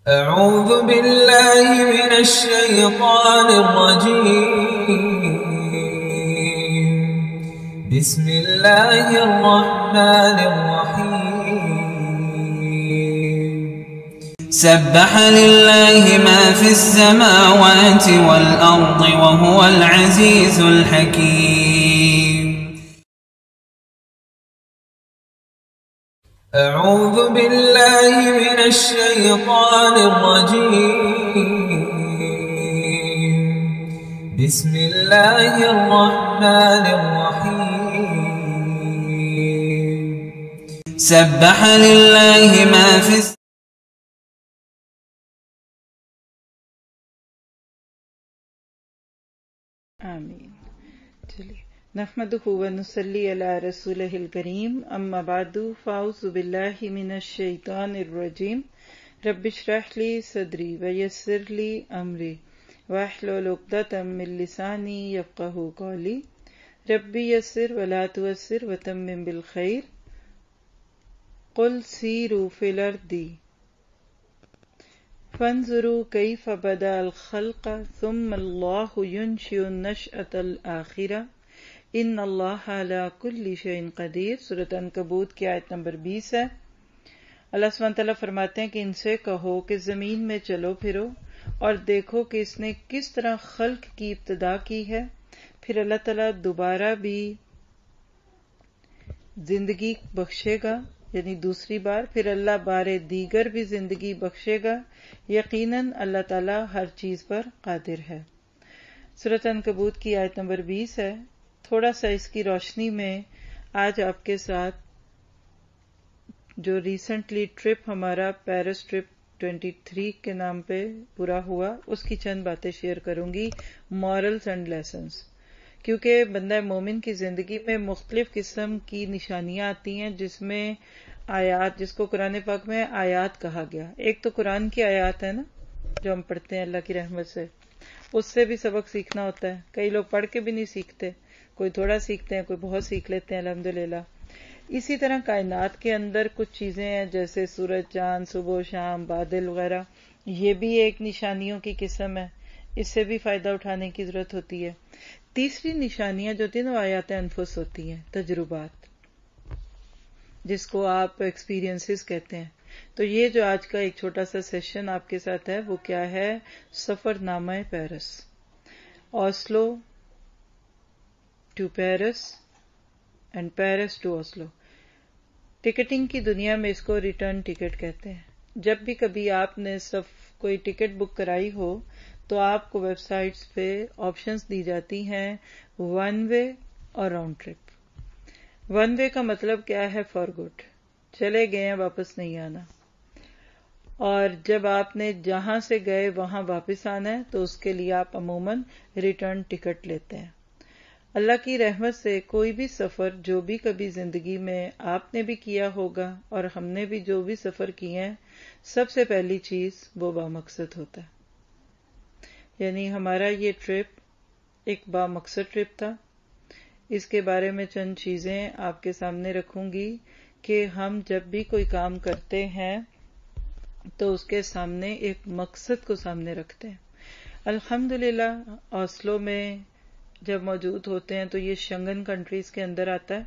أعوذ بالله من الشيطان الرجيم. بسم الله الرحمن الرحيم. سبح لله ما في السماوات والأرض وهو العزيز الحكيم. أعوذ بالله من الشيطان الرجيم. بسم الله الرحمن الرحيم. سبح لله ما في آمین. چلیے نحمدہ و نصلی علی رسولہ الکریم، اما بعد فاعوذ باللہ من الشیطان الرجیم. رب اشرح لی صدری ویسر لی امری واحلل عقدۃ من لسانی یفقہوا قولی. ربی یسر ولا تعسر وتمم بالخیر. قل سیروا فی الارض فانظروا کیف بدأ الخلق ثم اللہ ینشئ النشأۃ الآخرہ ان اللہ علی کل شیء قدیر. سورۃ عنکبوت کی آیت نمبر 20 ہے. اللہ سبحانہ تعالیٰ فرماتے ہیں کہ ان سے کہو کہ زمین میں چلو پھرو اور دیکھو کہ اس نے کس طرح خلق کی ابتدا کی ہے، پھر اللہ تعالیٰ دوبارہ بھی زندگی بخشے گا، یعنی دوسری بار، پھر اللہ بار دیگر بھی زندگی بخشے گا. یقیناً اللہ تعالیٰ ہر چیز پر قادر ہے. سورۃ عنکبوت کی آیت نمبر 20 ہے. تھوڑا سا اس کی روشنی میں آج آپ کے ساتھ جو ریسنٹلی ٹرپ ہمارا پیرس ٹرپ 23 کے نام پہ پورا ہوا، اس کی چند باتیں شیئر کروں گی، مورلز اینڈ لیسنز. کیونکہ بندہ مومن کی زندگی میں مختلف قسم کی نشانیاں آتی ہیں، جس میں آیات، جس کو قرآن پاک میں آیات کہا گیا. ایک تو قرآن کی آیات ہے نا، جو ہم پڑھتے ہیں اللہ کی رحمت سے، اس سے بھی سبق سیکھنا ہوتا ہے. کئی لوگ پڑھ کے بھی نہیں سیکھتے، کوئی تھوڑا سیکھتے ہیں، کوئی بہت سیکھ لیتے ہیں الحمدللہ. اسی طرح کائنات کے اندر کچھ چیزیں ہیں جیسے سورج، چاند، صبح و شام، بادل وغیرہ، یہ بھی ایک نشانیوں کی قسم ہے. اس سے بھی فائدہ اٹھانے کی ضرورت ہوتی ہے. تیسری نشانیاں جو تینوں آیات انفس ہوتی ہیں، تجربات، جس کو آپ ایکسپیرینسز کہتے ہیں. تو یہ جو آج کا ایک چھوٹا سا سیشن آپ کے ساتھ ہے، وہ کیا ہے؟ سفر نامہ Paris, Oslo to Paris and Paris to Oslo. Ticketing کی دنیا میں اس کو ریٹرن ٹکٹ کہتے ہیں. جب بھی کبھی آپ نے کوئی ٹکٹ بک کرائی ہو تو آپ کو ویب سائٹس پہ آپشنز دی جاتی ہیں ون وے اور راؤنڈ ٹرپ. ون وے کا مطلب کیا ہے؟ فار گڈ، چلے گئے ہیں، واپس نہیں آنا. اور جب آپ نے جہاں سے گئے وہاں واپس آنا ہے تو اس کے لیے آپ عموماً ریٹرن ٹکٹ لیتے ہیں. اللہ کی رحمت سے کوئی بھی سفر جو بھی کبھی زندگی میں آپ نے بھی کیا ہوگا اور ہم نے بھی جو بھی سفر کیے ہیں، سب سے پہلی چیز وہ بامقصد ہوتا ہے. یعنی ہمارا یہ ٹرپ ایک بامقصد ٹرپ تھا. اس کے بارے میں چند چیزیں آپ کے سامنے رکھوں گی کہ ہم جب بھی کوئی کام کرتے ہیں تو اس کے سامنے ایک مقصد کو سامنے رکھتے ہیں. الحمدللہ اوسلو میں جب موجود ہوتے ہیں تو یہ شنگن کنٹریز کے اندر آتا ہے،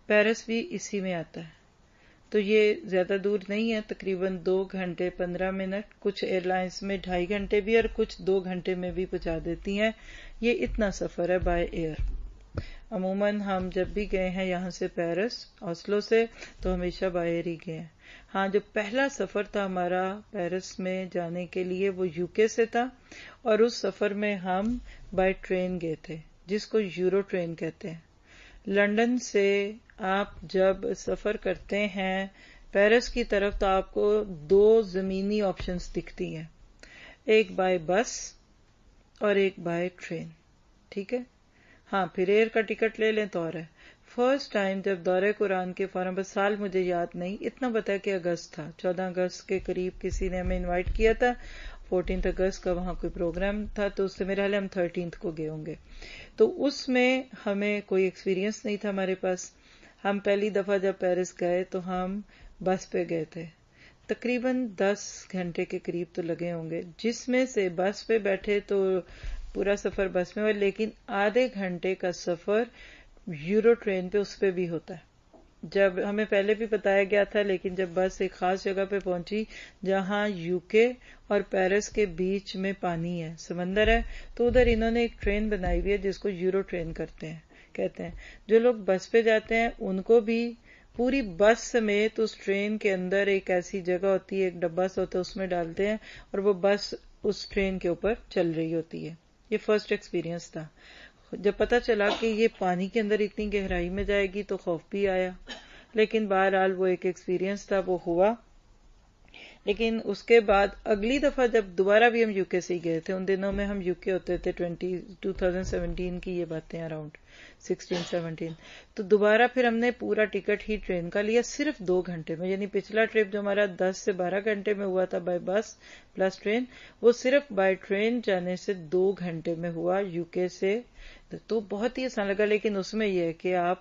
پیرس بھی اسی میں آتا ہے. تو یہ زیادہ دور نہیں ہے، تقریباً 2 گھنٹے 15 منٹ، کچھ ایئر لائنز میں 2.5 گھنٹے بھی اور کچھ 2 گھنٹے میں بھی پہنچا دیتی ہیں. یہ اتنا سفر ہے بائی ایئر. عموماً ہم جب بھی گئے ہیں یہاں سے پیرس اوسلو سے تو ہمیشہ بائی ایئر ہی گئے ہیں. ہاں، جو پہلا سفر تھا ہمارا پیرس میں جانے کے لیے وہ UK سے تھا، اور اس سفر میں ہم بائی ٹرین گئے تھے، جس کو یورو ٹرین کہتے ہیں. لندن سے آپ جب سفر کرتے ہیں پیرس کی طرف تو آپ کو 2 زمینی آپشنز دکھتی ہیں، ایک بائی بس اور ایک بائی ٹرین. ٹھیک ہے؟ ہاں، پھر ایئر کا ٹکٹ لے لیں تو اور ہے. فرسٹ ٹائم جب دورہ قرآن کے فوراً بس، سال مجھے یاد نہیں، اتنا پتا کہ اگست تھا، 14 اگست کے قریب کسی نے ہمیں انوائٹ کیا تھا. 14 اگست کا وہاں کوئی پروگرام تھا تو اس سے میرے خیال ہم 13 کو گئے ہوں گے. تو اس میں ہمیں کوئی ایکسپیرینس نہیں تھا ہمارے پاس. ہم پہلی دفعہ جب پیرس گئے تو ہم بس پہ گئے تھے. تقریباً 10 گھنٹے کے قریب تو لگے ہوں گے، جس میں سے بس پہ بیٹھے تو پورا سفر بس میں ہوا، لیکن آدھے گھنٹے کا سفر یورو ٹرین پہ اس پہ بھی ہوتا ہے. جب ہمیں پہلے بھی بتایا گیا تھا، لیکن جب بس ایک خاص جگہ پہ پہنچی جہاں یو کے اور پیرس کے بیچ میں پانی ہے، سمندر ہے، تو ادھر انہوں نے ایک ٹرین بنائی ہوئی ہے جس کو یورو ٹرین کہتے ہیں. جو لوگ بس پہ جاتے ہیں ان کو بھی پوری بس سمیت اس ٹرین کے اندر ایک ایسی جگہ ہوتی ہے، ایک ڈبہ سا ہوتا ہے، اس میں ڈالتے ہیں اور وہ بس اس ٹرین کے اوپر چل رہی ہوتی ہے. یہ فرسٹ ایکسپیرینس تھا. جب پتا چلا کہ یہ پانی کے اندر اتنی گہرائی میں جائے گی تو خوف بھی آیا، لیکن بہرحال وہ ایک ایکسپیرینس تھا، وہ ہوا. لیکن اس کے بعد اگلی دفعہ جب دوبارہ بھی ہم یو کے سے ہی گئے تھے، ان دنوں میں ہم یو کے ہوتے تھے 2017 کی یہ باتیں، اراؤنڈ 16-17، تو دوبارہ پھر ہم نے پورا ٹکٹ ہی ٹرین کا لیا صرف 2 گھنٹے میں. یعنی پچھلا ٹرپ جو ہمارا 10 سے 12 گھنٹے میں ہوا تھا بائی بس پلس ٹرین، وہ صرف بائی ٹرین جانے سے 2 گھنٹے میں ہوا یو کے سے. تو بہت ہی آسان لگا. لیکن اس میں یہ ہے کہ آپ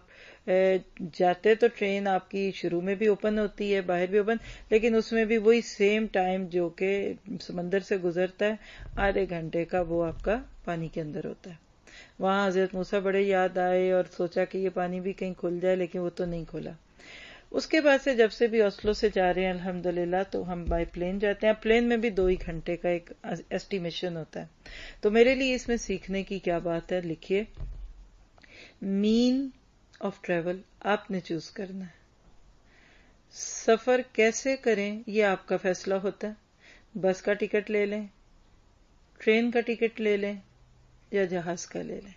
جاتے تو ٹرین آپ کی شروع میں بھی اوپن ہوتی ہے، باہر بھی اوپن، لیکن اس میں بھی وہی سیم ٹائم جو کہ سمندر سے گزرتا ہے، آدھے گھنٹے کا وہ آپ کا پانی کے اندر ہوتا ہے. وہاں حضرت موسیٰ بڑے یاد آئے اور سوچا کہ یہ پانی بھی کہیں کھل جائے، لیکن وہ تو نہیں کھلا. اس کے بعد سے جب سے بھی اوسلو سے جا رہے ہیں الحمدللہ، تو ہم بائی پلین جاتے ہیں. پلین میں بھی 2 ہی گھنٹے کا ایک ایسٹیمیشن ہوتا ہے. تو میرے لیے اس میں سیکھنے کی کیا بات ہے، لکھیے. مین آف ٹریول آپ نے چوز کرنا ہے. سفر کیسے کریں یہ آپ کا فیصلہ ہوتا ہے. بس کا ٹکٹ لے لیں، ٹرین کا ٹکٹ لے لیں یا جہاز کا لے لیں.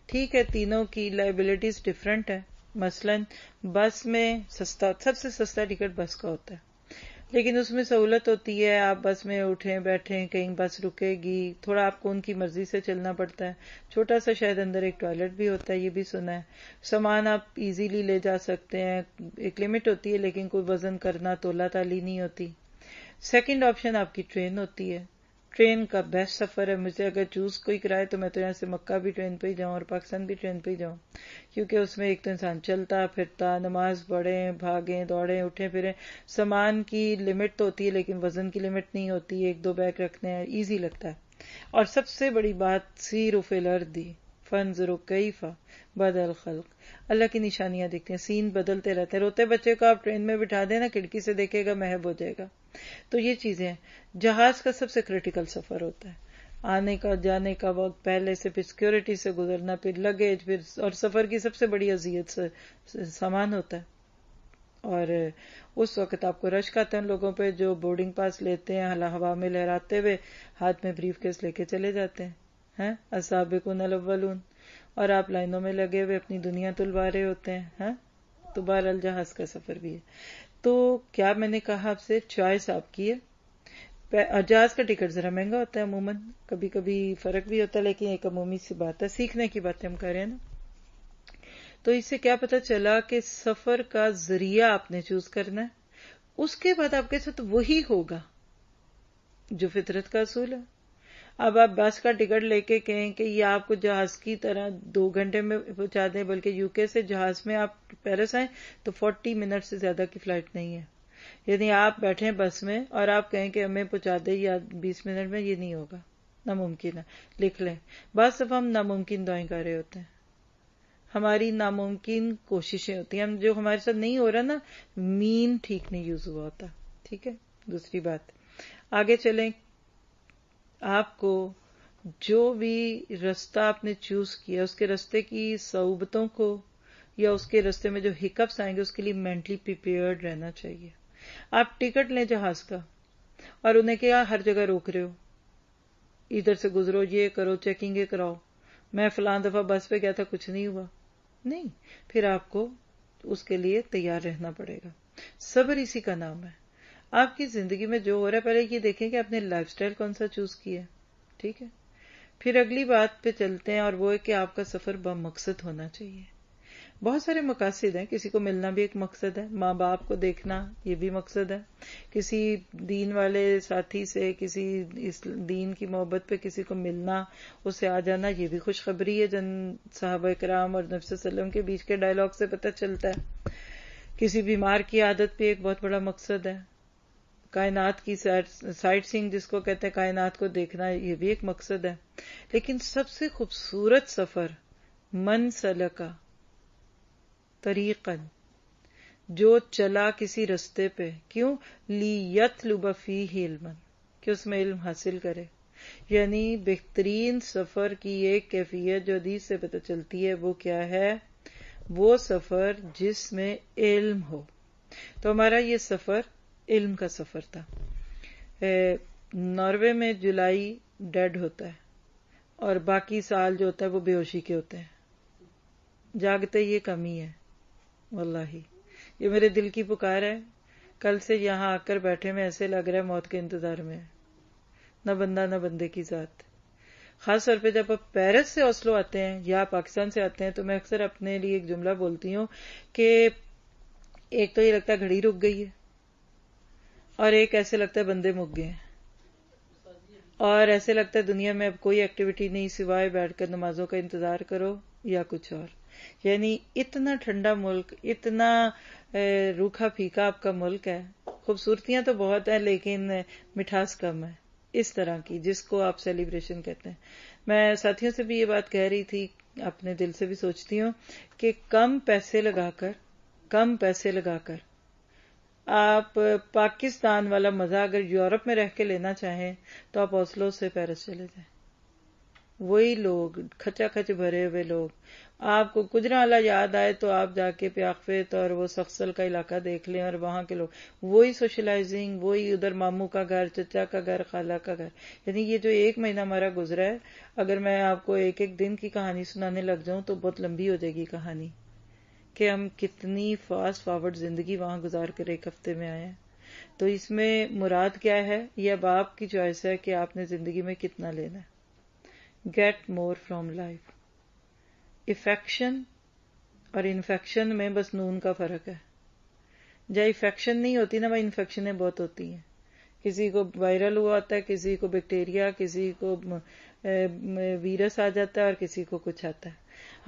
ٹھیک ہے، تینوں کی لائبلٹیز ڈفرینٹ ہے. مثلا بس میں سب سے سستا ٹکٹ بس کا ہوتا ہے، لیکن اس میں سہولت ہوتی ہے. آپ بس میں اٹھیں بیٹھیں، کہیں بس رکے گی، تھوڑا آپ کو ان کی مرضی سے چلنا پڑتا ہے. چھوٹا سا شاید اندر ایک ٹوائلٹ بھی ہوتا ہے، یہ بھی سنا ہے. سامان آپ ایزیلی لے جا سکتے ہیں، ایک لمٹ ہوتی ہے لیکن کوئی وزن کرنا تولا تالی نہیں ہوتی. سیکنڈ آپشن آپ کی ٹرین ہوتی ہے. ٹرین کا بیسٹ سفر ہے. مجھے اگر چوز کوئی کرائے تو میں تو یہاں سے مکہ بھی ٹرین پہ ہی جاؤں اور پاکستان بھی ٹرین پہ ہی جاؤں، کیونکہ اس میں ایک تو انسان چلتا پھرتا، نماز پڑھیں، بھاگیں دوڑیں، اٹھیں پھریں. سامان کی لمٹ تو ہوتی ہے لیکن وزن کی لمٹ نہیں ہوتی. 1-2 بیگ رکھنے ہیں، ایزی لگتا ہے. اور سب سے بڑی بات، سیروا فی الارض فانظروا کیف بدل الخلق. اللہ کی نشانیاں دیکھتے ہیں، سین بدلتے رہتے ہیں. روتے بچے کو آپ ٹرین میں بٹھا دینا، کھڑکی سے دیکھے گا محب ہو جائے گا. تو یہ چیزیں ہیں. جہاز کا سب سے کریٹیکل سفر ہوتا ہے. آنے کا جانے کا وقت پہلے سے، پھر سیکورٹی سے گزرنا، پھر لگیج، پھر اور سفر کی سب سے بڑی اذیت سے سامان ہوتا ہے. اور اس وقت آپ کو رشک آتا ہے ان لوگوں پہ جو بورڈنگ پاس لیتے ہیں ہوا میں لہراتے ہوئے، ہاتھ میں بریف کیس لے کے چلے جاتے ہیں، السابقون الاولون، اور آپ لائنوں میں لگے ہوئے اپنی دنیا تلوا رہے ہوتے ہیں. تو بہرحال جہاز کا سفر بھی ہے. تو کیا میں نے کہا آپ سے، چوائس آپ کی ہے. جہاز کا ٹکٹ ذرا مہنگا ہوتا ہے عموماً، کبھی کبھی فرق بھی ہوتا ہے، لیکن ایک عمومی سی بات ہے، سیکھنے کی باتیں ہم کر رہے ہیں نا. تو اس سے کیا پتا چلا کہ سفر کا ذریعہ آپ نے چوز کرنا ہے. اس کے بعد آپ کے ساتھ وہی ہوگا جو فطرت کا اصول ہے. اب آپ بس کا ٹکٹ لے کے کہیں کہ یہ آپ کو جہاز کی طرح 2 گھنٹے میں پہنچا دیں، بلکہ یو کے سے جہاز میں آپ پیرس آئیں تو 40 منٹ سے زیادہ کی فلائٹ نہیں ہے. یعنی آپ بیٹھیں بس میں اور آپ کہیں کہ ہمیں پہنچا دیں یا 20 منٹ میں، یہ نہیں ہوگا، ناممکن ہے. لکھ لیں، بعض دفعہ ہم ناممکن دعائیں کر رہے ہوتے ہیں، ہماری ناممکن کوششیں ہوتی ہیں. ہم جو ہمارے ساتھ نہیں ہو رہا نا، مین ٹھیک نہیں یوز ہوا ہوتا. ٹھیک ہے. دوسری بات، آگے چلیں. آپ کو جو بھی رستہ آپ نے چوز کیا، اس کے رستے کی صعوبتوں کو یا اس کے رستے میں جو ہکپس آئیں گے اس کے لیے مینٹلی پریپیئرڈ رہنا چاہیے. آپ ٹکٹ لیں جہاز کا اور انہیں کیا ہر جگہ روک رہے ہو، ادھر سے گزرو، یہ کرو، چیکنگ کراؤ. میں فلاں دفعہ بس پہ گیا تھا، کچھ نہیں ہوا. نہیں، پھر آپ کو اس کے لیے تیار رہنا پڑے گا. صبر اسی کا نام ہے. آپ کی زندگی میں جو ہو رہا ہے پہلے یہ دیکھیں کہ آپ نے لائف سٹائل کون سا چوز کیا ہے. ٹھیک ہے. پھر اگلی بات پہ چلتے ہیں، اور وہ ہے کہ آپ کا سفر بمقصد ہونا چاہیے. بہت سارے مقاصد ہیں. کسی کو ملنا بھی ایک مقصد ہے، ماں باپ کو دیکھنا یہ بھی مقصد ہے، کسی دین والے ساتھی سے، کسی دین کی محبت پہ کسی کو ملنا، اس سے آ جانا، یہ بھی خوشخبری ہے. جن صحابہ کرام اور نبی صلی اللہ علیہ وسلم کے بیچ کے ڈائلاگ سے پتہ چلتا ہے. کسی بیمار کی عادت پہ ایک بہت بڑا مقصد ہے. کائنات کی سائٹ سینگ جس کو کہتے ہیں، کائنات کو دیکھنا، یہ بھی ایک مقصد ہے. لیکن سب سے خوبصورت سفر من سلکا طریقاً، جو چلا کسی رستے پہ، کیوں؟ لیطلب فیہ علما، کہ اس میں علم حاصل کرے. یعنی بہترین سفر کی ایک کیفیت جو حدیث سے پتہ چلتی ہے وہ کیا ہے؟ وہ سفر جس میں علم ہو. تو ہمارا یہ سفر علم کا سفر تھا. ناروے میں جولائی ڈیڈ ہوتا ہے اور باقی سال جو ہوتا ہے وہ بے ہوشی کے ہوتے ہیں. جاگتے یہ کمی ہے واللہ. یہ میرے دل کی پکار ہے. کل سے یہاں آ کر بیٹھے میں ایسے لگ رہا ہے موت کے انتظار میں ہے. نہ بندہ نہ بندے کی ذات. خاص طور پہ جب آپ پیرس سے اوسلو آتے ہیں یا پاکستان سے آتے ہیں تو میں اکثر اپنے لیے ایک جملہ بولتی ہوں کہ ایک تو یہ لگتا ہے گھڑی رک گئی ہے، اور ایک ایسے لگتا ہے بندے مک گئے ہیں، اور ایسے لگتا ہے دنیا میں اب کوئی ایکٹیویٹی نہیں سوائے بیٹھ کر نمازوں کا انتظار کرو یا کچھ اور. یعنی اتنا ٹھنڈا ملک، اتنا روکھا پھیکا آپ کا ملک ہے. خوبصورتیاں تو بہت ہیں لیکن مٹھاس کم ہے اس طرح کی جس کو آپ سیلیبریشن کہتے ہیں. میں ساتھیوں سے بھی یہ بات کہہ رہی تھی، اپنے دل سے بھی سوچتی ہوں کہ کم پیسے لگا کر آپ پاکستان والا مزہ اگر یورپ میں رہ کے لینا چاہیں تو آپ اوسلو سے پیرس چلے جائیں. وہی لوگ، کھچا کھچ بھرے ہوئے لوگ. آپ کو گجرانوالہ یاد آئے تو آپ جا کے پیاکفیت اور وہ سخسل کا علاقہ دیکھ لیں اور وہاں کے لوگ وہی سوشلائزنگ، وہی ادھر ماموں کا گھر، چچا کا گھر، خالہ کا گھر. یعنی یہ جو 1 مہینہ ہمارا گزرا ہے، اگر میں آپ کو ایک ایک دن کی کہانی سنانے لگ جاؤں تو بہت لمبی ہو جائے گی کہانی کہ ہم کتنی فاسٹ فارورڈ زندگی وہاں گزار کر 1 ہفتے میں آئے ہیں. تو اس میں مراد کیا ہے؟ یہ اب آپ کی چوائس ہے کہ آپ نے زندگی میں کتنا لینا ہے. Get more from life. Affection اور انفیکشن میں بس نون کا فرق ہے. جہاں افیکشن نہیں ہوتی نا وہاں انفیکشنیں بہت ہوتی ہیں. کسی کو وائرل ہوا ہوتا ہے، کسی کو بیکٹیریا، کسی کو ویرس آ جاتا ہے اور کسی کو کچھ آتا ہے.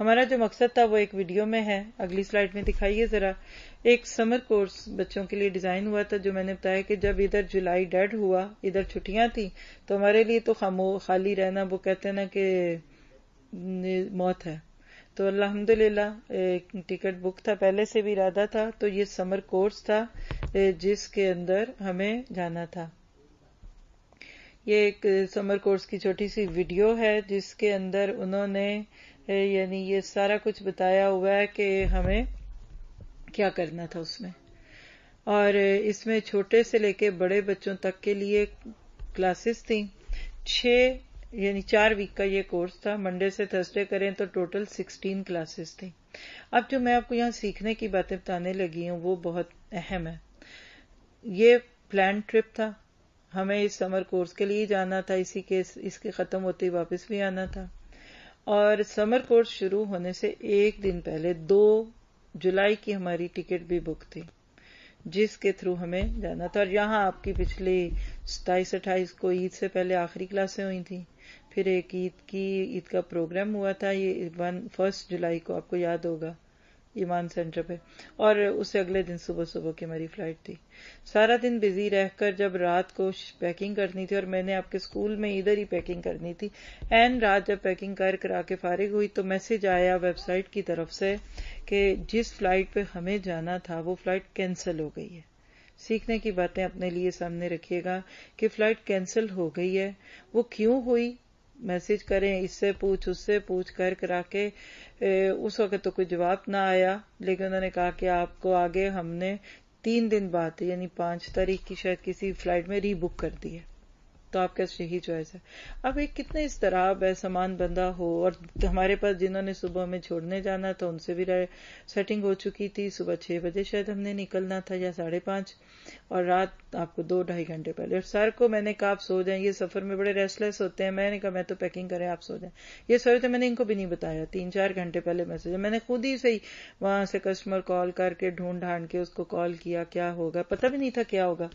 ہمارا جو مقصد تھا وہ ایک ویڈیو میں ہے، اگلی سلائیڈ میں دکھائیے ذرا. ایک سمر کورس بچوں کے لیے ڈیزائن ہوا تھا جو میں نے بتایا کہ جب ادھر جولائی ڈیڈ ہوا، ادھر چھٹیاں تھیں، تو ہمارے لیے تو خالی رہنا، وہ کہتے ہیں نا کہ موت ہے. تو الحمدللہ ٹکٹ بک تھا، پہلے سے بھی ارادہ تھا. تو یہ سمر کورس تھا جس کے اندر ہمیں جانا تھا. یہ ایک سمر کورس کی چھوٹی سی ویڈیو ہے جس کے اندر انہوں نے یعنی یہ سارا کچھ بتایا ہوا ہے کہ ہمیں کیا کرنا تھا اس میں. اور اس میں چھوٹے سے لے کے بڑے بچوں تک کے لیے کلاسز تھیں. 4 ویک کا یہ کورس تھا. منڈے سے تھرسڈے کریں تو ٹوٹل 16 کلاسز تھیں. اب جو میں آپ کو یہاں سیکھنے کی باتیں بتانے لگی ہوں وہ بہت اہم ہے. یہ پلان ٹرپ تھا، ہمیں اس سمر کورس کے لیے جانا تھا، اس کے ختم ہوتے ہی واپس بھی آنا تھا. اور سمر کورس شروع ہونے سے 1 دن پہلے 2 جولائی کی ہماری ٹکٹ بھی بک تھی جس کے تھرو ہمیں جانا تھا. اور یہاں آپ کی پچھلی 27-28 کو عید سے پہلے آخری کلاسیں ہوئی تھیں. پھر ایک عید کا پروگرام ہوا تھا، یہ 1 جولائی کو آپ کو یاد ہوگا ایمان سینٹر پہ. اور اس سے اگلے دن صبح کی ہماری فلائٹ تھی. سارا دن بزی رہ کر جب رات کو پیکنگ کرنی تھی، اور میں نے آپ کے اسکول میں ادھر ہی پیکنگ کرنی تھی، رات جب پیکنگ کرا کے فارغ ہوئی تو میسج آیا ویب سائٹ کی طرف سے کہ جس فلائٹ پہ ہمیں جانا تھا وہ فلائٹ کینسل ہو گئی ہے. سیکھنے کی باتیں اپنے لیے سامنے رکھیے گا کہ فلائٹ کینسل ہو گئی ہے. وہ کیوں ہوئی؟ میسج کریں، اس سے پوچھ اس سے پوچھ کرا کے اس وقت تو کوئی جواب نہ آیا. لیکن انہوں نے کہا کہ آپ کو آگے ہم نے 3 دن بعد یعنی 5 تاریخ کی شاید کسی فلائٹ میں ری بک کر دی ہے. تو آپ کا صحیح چوائس ہے. اب ایک کتنا اضطراب ہے، سامان بندہ ہو، اور ہمارے پاس جنہوں نے صبح میں چھوڑنے جانا تھا ان سے بھی سیٹنگ ہو چکی تھی. صبح 6 بجے شاید ہم نے نکلنا تھا یا 5:30، اور رات آپ کو 2-2.5 گھنٹے پہلے. اور سر کو میں نے کہا آپ سو جائیں، یہ سفر میں بڑے ریسٹلیس ہوتے ہیں. میں نے کہا میں تو پیکنگ کریں، آپ سو جائیں. یہ سوچ تو میں نے ان کو بھی نہیں بتایا. 3-4 گھنٹے پہلے میسج میں نے خود ہی سے وہاں سے کسٹمر کال کر کے ڈھونڈ کے اس کو کال کیا کیا ہوگا، پتہ بھی نہیں تھا کیا ہوگا.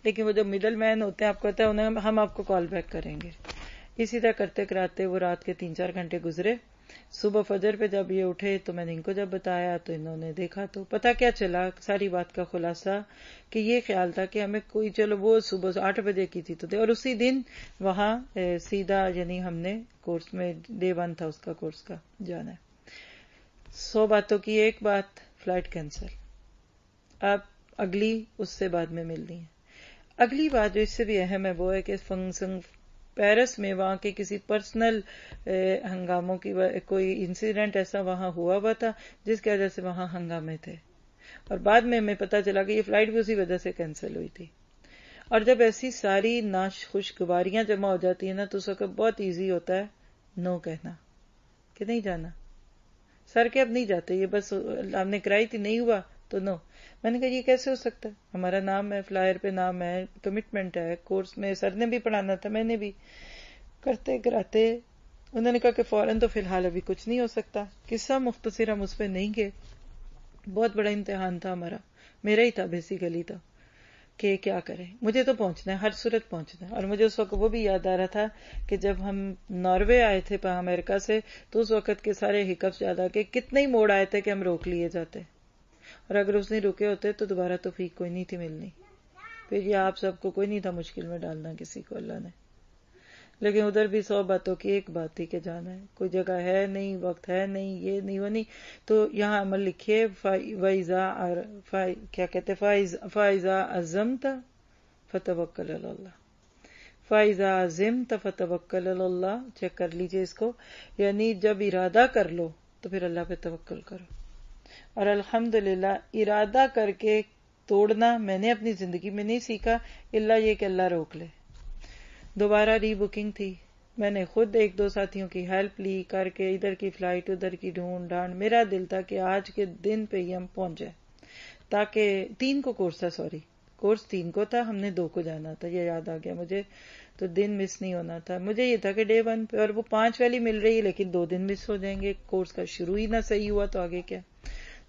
لیکن وہ جو مڈل مین ہوتے ہیں آپ کو پتا ہے ہم آپ کو کال بیک کریں گے. اسی طرح کرتے کراتے وہ رات کے 3-4 گھنٹے گزرے. صبح فجر پہ جب یہ اٹھے تو میں نے ان کو جب بتایا تو انہوں نے دیکھا تو پتا کیا چلا، ساری بات کا خلاصہ کہ یہ خیال تھا کہ ہمیں کوئی چلو وہ صبح 8 بجے کی تھی تو اور اسی دن وہاں سیدھا یعنی ہم نے کورس میں ڈے 1 تھا اس کا کورس کا جانا ہے. 100 باتوں کی ایک بات، فلائٹ کینسل. اب اگلی اس سے بعد میں ملنی ہے. اگلی بات جو اس سے بھی اہم ہے وہ ہے کہ پیرس میں وہاں کے کسی پرسنل ہنگاموں کی کوئی انسیڈنٹ ایسا وہاں ہوا تھا جس کی وجہ سے وہاں ہنگامے تھے، اور بعد میں ہمیں پتا چلا کہ یہ فلائٹ بھی اسی وجہ سے کینسل ہوئی تھی. اور جب ایسی ساری خوشگواریاں جمع ہو جاتی ہیں نا تو اس وقت بہت ایزی ہوتا ہے نو کہنا کہ نہیں جانا. سر کے اب نہیں جاتے، یہ بس ہم نے کرائی تھی نہیں ہوا تو نو. میں نے کہا یہ کیسے ہو سکتا ہے، ہمارا نام ہے، فلائر پہ نام ہے، کمٹمنٹ ہے، کورس میں سر نے بھی پڑھانا تھا، میں نے بھی کرتے کراتے. انہوں نے کہا کہ فوراً تو فی الحال ابھی کچھ نہیں ہو سکتا. قصہ مختصر ہم اس پہ نہیں گئے، بہت بڑا امتحان تھا ہمارا، میرا ہی تھا بیسیکلی تو، کہ کیا کریں. مجھے تو پہنچنا ہے، ہر صورت پہنچنا ہے. اور مجھے اس وقت وہ بھی یاد آ رہا تھا کہ جب ہم ناروے آئے تھے امریکہ سے تو اس وقت کے سارے ہکپس یاد آ کے کتنے ہی موڑ آئے تھے کہ ہم روک لیے جاتے، اور اگر اس نے رکے ہوتے تو دوبارہ توفیق کوئی نہیں تھی ملنی. پھر یہ آپ سب کو کوئی نہیں تھا مشکل میں ڈالنا کسی کو اللہ نے. لیکن ادھر بھی 100 باتوں کی ایک بات تھی کہ جانا ہے، کوئی جگہ ہے نہیں، وقت ہے نہیں، یہ نہیں وہ نہیں. تو یہاں عمل لکھیے کیا کہتے فائزہ عزمت فتوکل علی اللہ. فائزہ عزمت فتوکل علی اللہ، چیک کر لیجئے اس کو، یعنی جب ارادہ کر لو تو پھر اللہ پہ توکل کرو. اور الحمدللہ ارادہ کر کے توڑنا میں نے اپنی زندگی میں نہیں سیکھا الا یہ کہ اللہ روک لے. دوبارہ ری بکنگ تھی، میں نے خود 1-2 ساتھیوں کی ہیلپ لی کر کے، ادھر کی فلائٹ ادھر کی ڈھونڈ ڈھانڈ. میرا دل تھا کہ آج کے دن پہ ہی ہم پہنچ جائیں، تاکہ 3 کو کورس تھا، کورس 3 کو تھا، ہم نے 2 کو جانا تھا، یہ یاد آ گیا مجھے. تو دن مس نہیں ہونا تھا. مجھے یہ تھا کہ ڈے 1 پہ، اور وہ 5 والی مل رہی ہے لیکن 2 دن مس ہو جائیں گے، کورس کا شروع ہی نہ صحیح ہوا تو آگے کیا.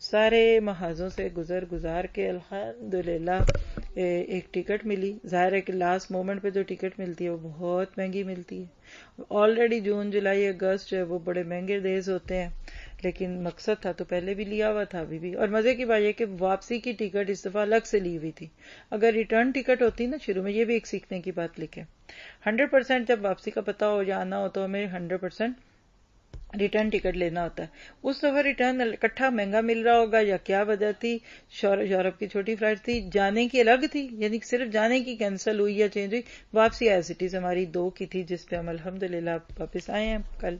سارے محاذوں سے گزار کے الحمدللہ ایک ٹکٹ ملی. ظاہر ہے کہ لاسٹ مومنٹ پہ جو ٹکٹ ملتی ہے وہ بہت مہنگی ملتی ہے. آلریڈی جون جولائی اگست جو ہے وہ بڑے مہنگے ڈیز ہوتے ہیں، لیکن مقصد تھا تو پہلے بھی لیا ہوا تھا ابھی بھی. اور مزے کی بات یہ کہ واپسی کی ٹکٹ اس دفعہ الگ سے لی ہوئی تھی. اگر ریٹرن ٹکٹ ہوتی نا شروع میں، یہ بھی ایک سیکھنے کی بات لکھے، 100% جب واپسی کا پتا ہو یا آنا ہو تو ہمیں 100% ریٹرن ٹکٹ لینا ہوتا ہے. اس دفعہ ریٹرن اکٹھا مہنگا مل رہا ہوگا یا کیا وجہ تھی، یورپ کی چھوٹی فلائٹ تھی، جانے کی الگ تھی، یعنی صرف جانے کی کینسل ہوئی یا چینج ہوئی، واپسی ایز اٹ از ہماری 2 کی تھی جس پہ ہم الحمدللہ واپس آئے ہیں کل.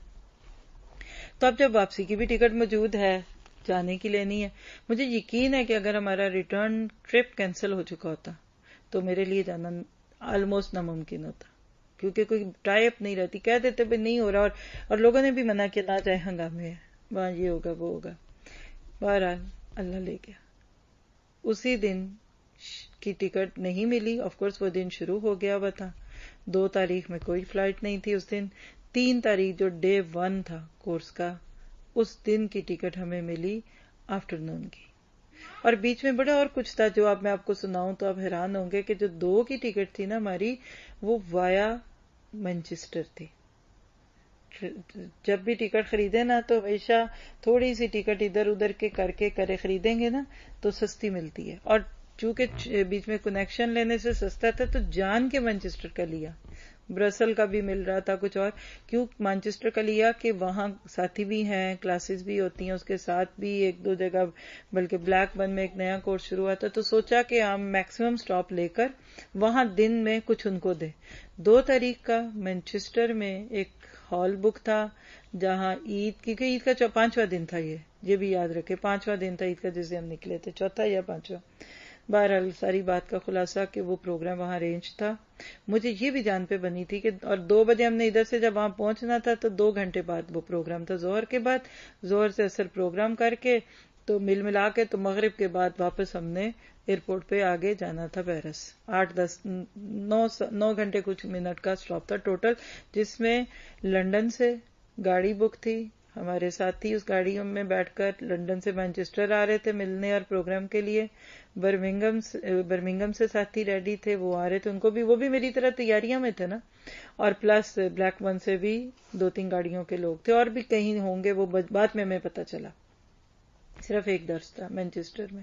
تو اب جب واپسی کی بھی ٹکٹ موجود ہے، جانے کی لینی ہے. مجھے یقین ہے کہ اگر ہمارا ریٹرن ٹرپ کینسل ہو چکا ہوتا تو میرے لیے جانا آلموسٹ ناممکن ہوتا، کیونکہ کوئی ٹائی اپ نہیں رہتی. کہہ دیتے بھی نہیں ہو رہا، اور لوگوں نے بھی منع کیا نہ جائے، ہنگامے ہیں وہاں، یہ ہوگا وہ ہوگا. بہرحال اللہ لے گیا. اسی دن کی ٹکٹ نہیں ملی. آف کورس وہ دن شروع ہو گیا ہوا تھا. 2 تاریخ میں کوئی فلائٹ نہیں تھی اس دن. 3 تاریخ جو ڈے 1 تھا کورس کا، اس دن کی ٹکٹ ہمیں ملی آفٹرنون کی. اور بیچ میں بڑا اور کچھ تھا جو میں آپ کو سناؤں تو آپ حیران ہوں گے کہ جو 2 کی ٹکٹ تھی نا ہماری، وہ وایا مانچسٹر تھی. جب بھی ٹکٹ خریدیں نا تو ہمیشہ تھوڑی سی ٹکٹ ادھر ادھر کے کر کے خریدیں گے نا تو سستی ملتی ہے. اور چونکہ بیچ میں کنیکشن لینے سے سستا تھا تو جان کے مانچسٹر کا لیا. برسل کا بھی مل رہا تھا کچھ اور، کیوں مانچسٹر کا لیا کہ وہاں ساتھی بھی ہیں، کلاسز بھی ہوتی ہیں، اس کے ساتھ بھی 1-2 جگہ، بلکہ بلیک بن میں ایک نیا کورس شروع ہوا تھا تو سوچا کہ ہم میکسیمم سٹاپ لے کر وہاں دن میں کچھ ان کو دے. 2 تاریخ کا مانچسٹر میں ایک ہال بک تھا جہاں عید، کیونکہ عید کا 5واں دن تھا، یہ بھی یاد رکھے 5واں دن تھا عید کا جس سے ہم نکلے تھے، 4تھا یا 5واں. بہرحال ساری بات کا خلاصہ کہ وہ پروگرام وہاں ارینج تھا. مجھے یہ بھی جان پہ بنی تھی کہ، اور 2 بجے ہم نے ادھر سے جب وہاں پہنچنا تھا تو 2 گھنٹے بعد وہ پروگرام تھا، ظہر کے بعد. ظہر سے اثر پروگرام کر کے تو ملا کے تو مغرب کے بعد واپس ہم نے ایئرپورٹ پہ آگے جانا تھا پیرس. 9 گھنٹے کچھ منٹ کا اسٹاپ تھا ٹوٹل، جس میں لنڈن سے گاڑی بک تھی، ہمارے ساتھی اس گاڑیوں میں بیٹھ کر لنڈن سے مانچسٹر آ رہے تھے ملنے اور پروگرام کے لیے. برمنگم سے ساتھی ریڈی تھے, وہ آ رہے تھے, وہ بھی میری طرح تیاریاں میں تھے نا. اور پلس بلیک ون سے بھی 2-3 گاڑیوں کے لوگ تھے, اور بھی کہیں ہوں گے, وہ بعد میں ہمیں پتا چلا. صرف ایک درس تھا مانچسٹر میں.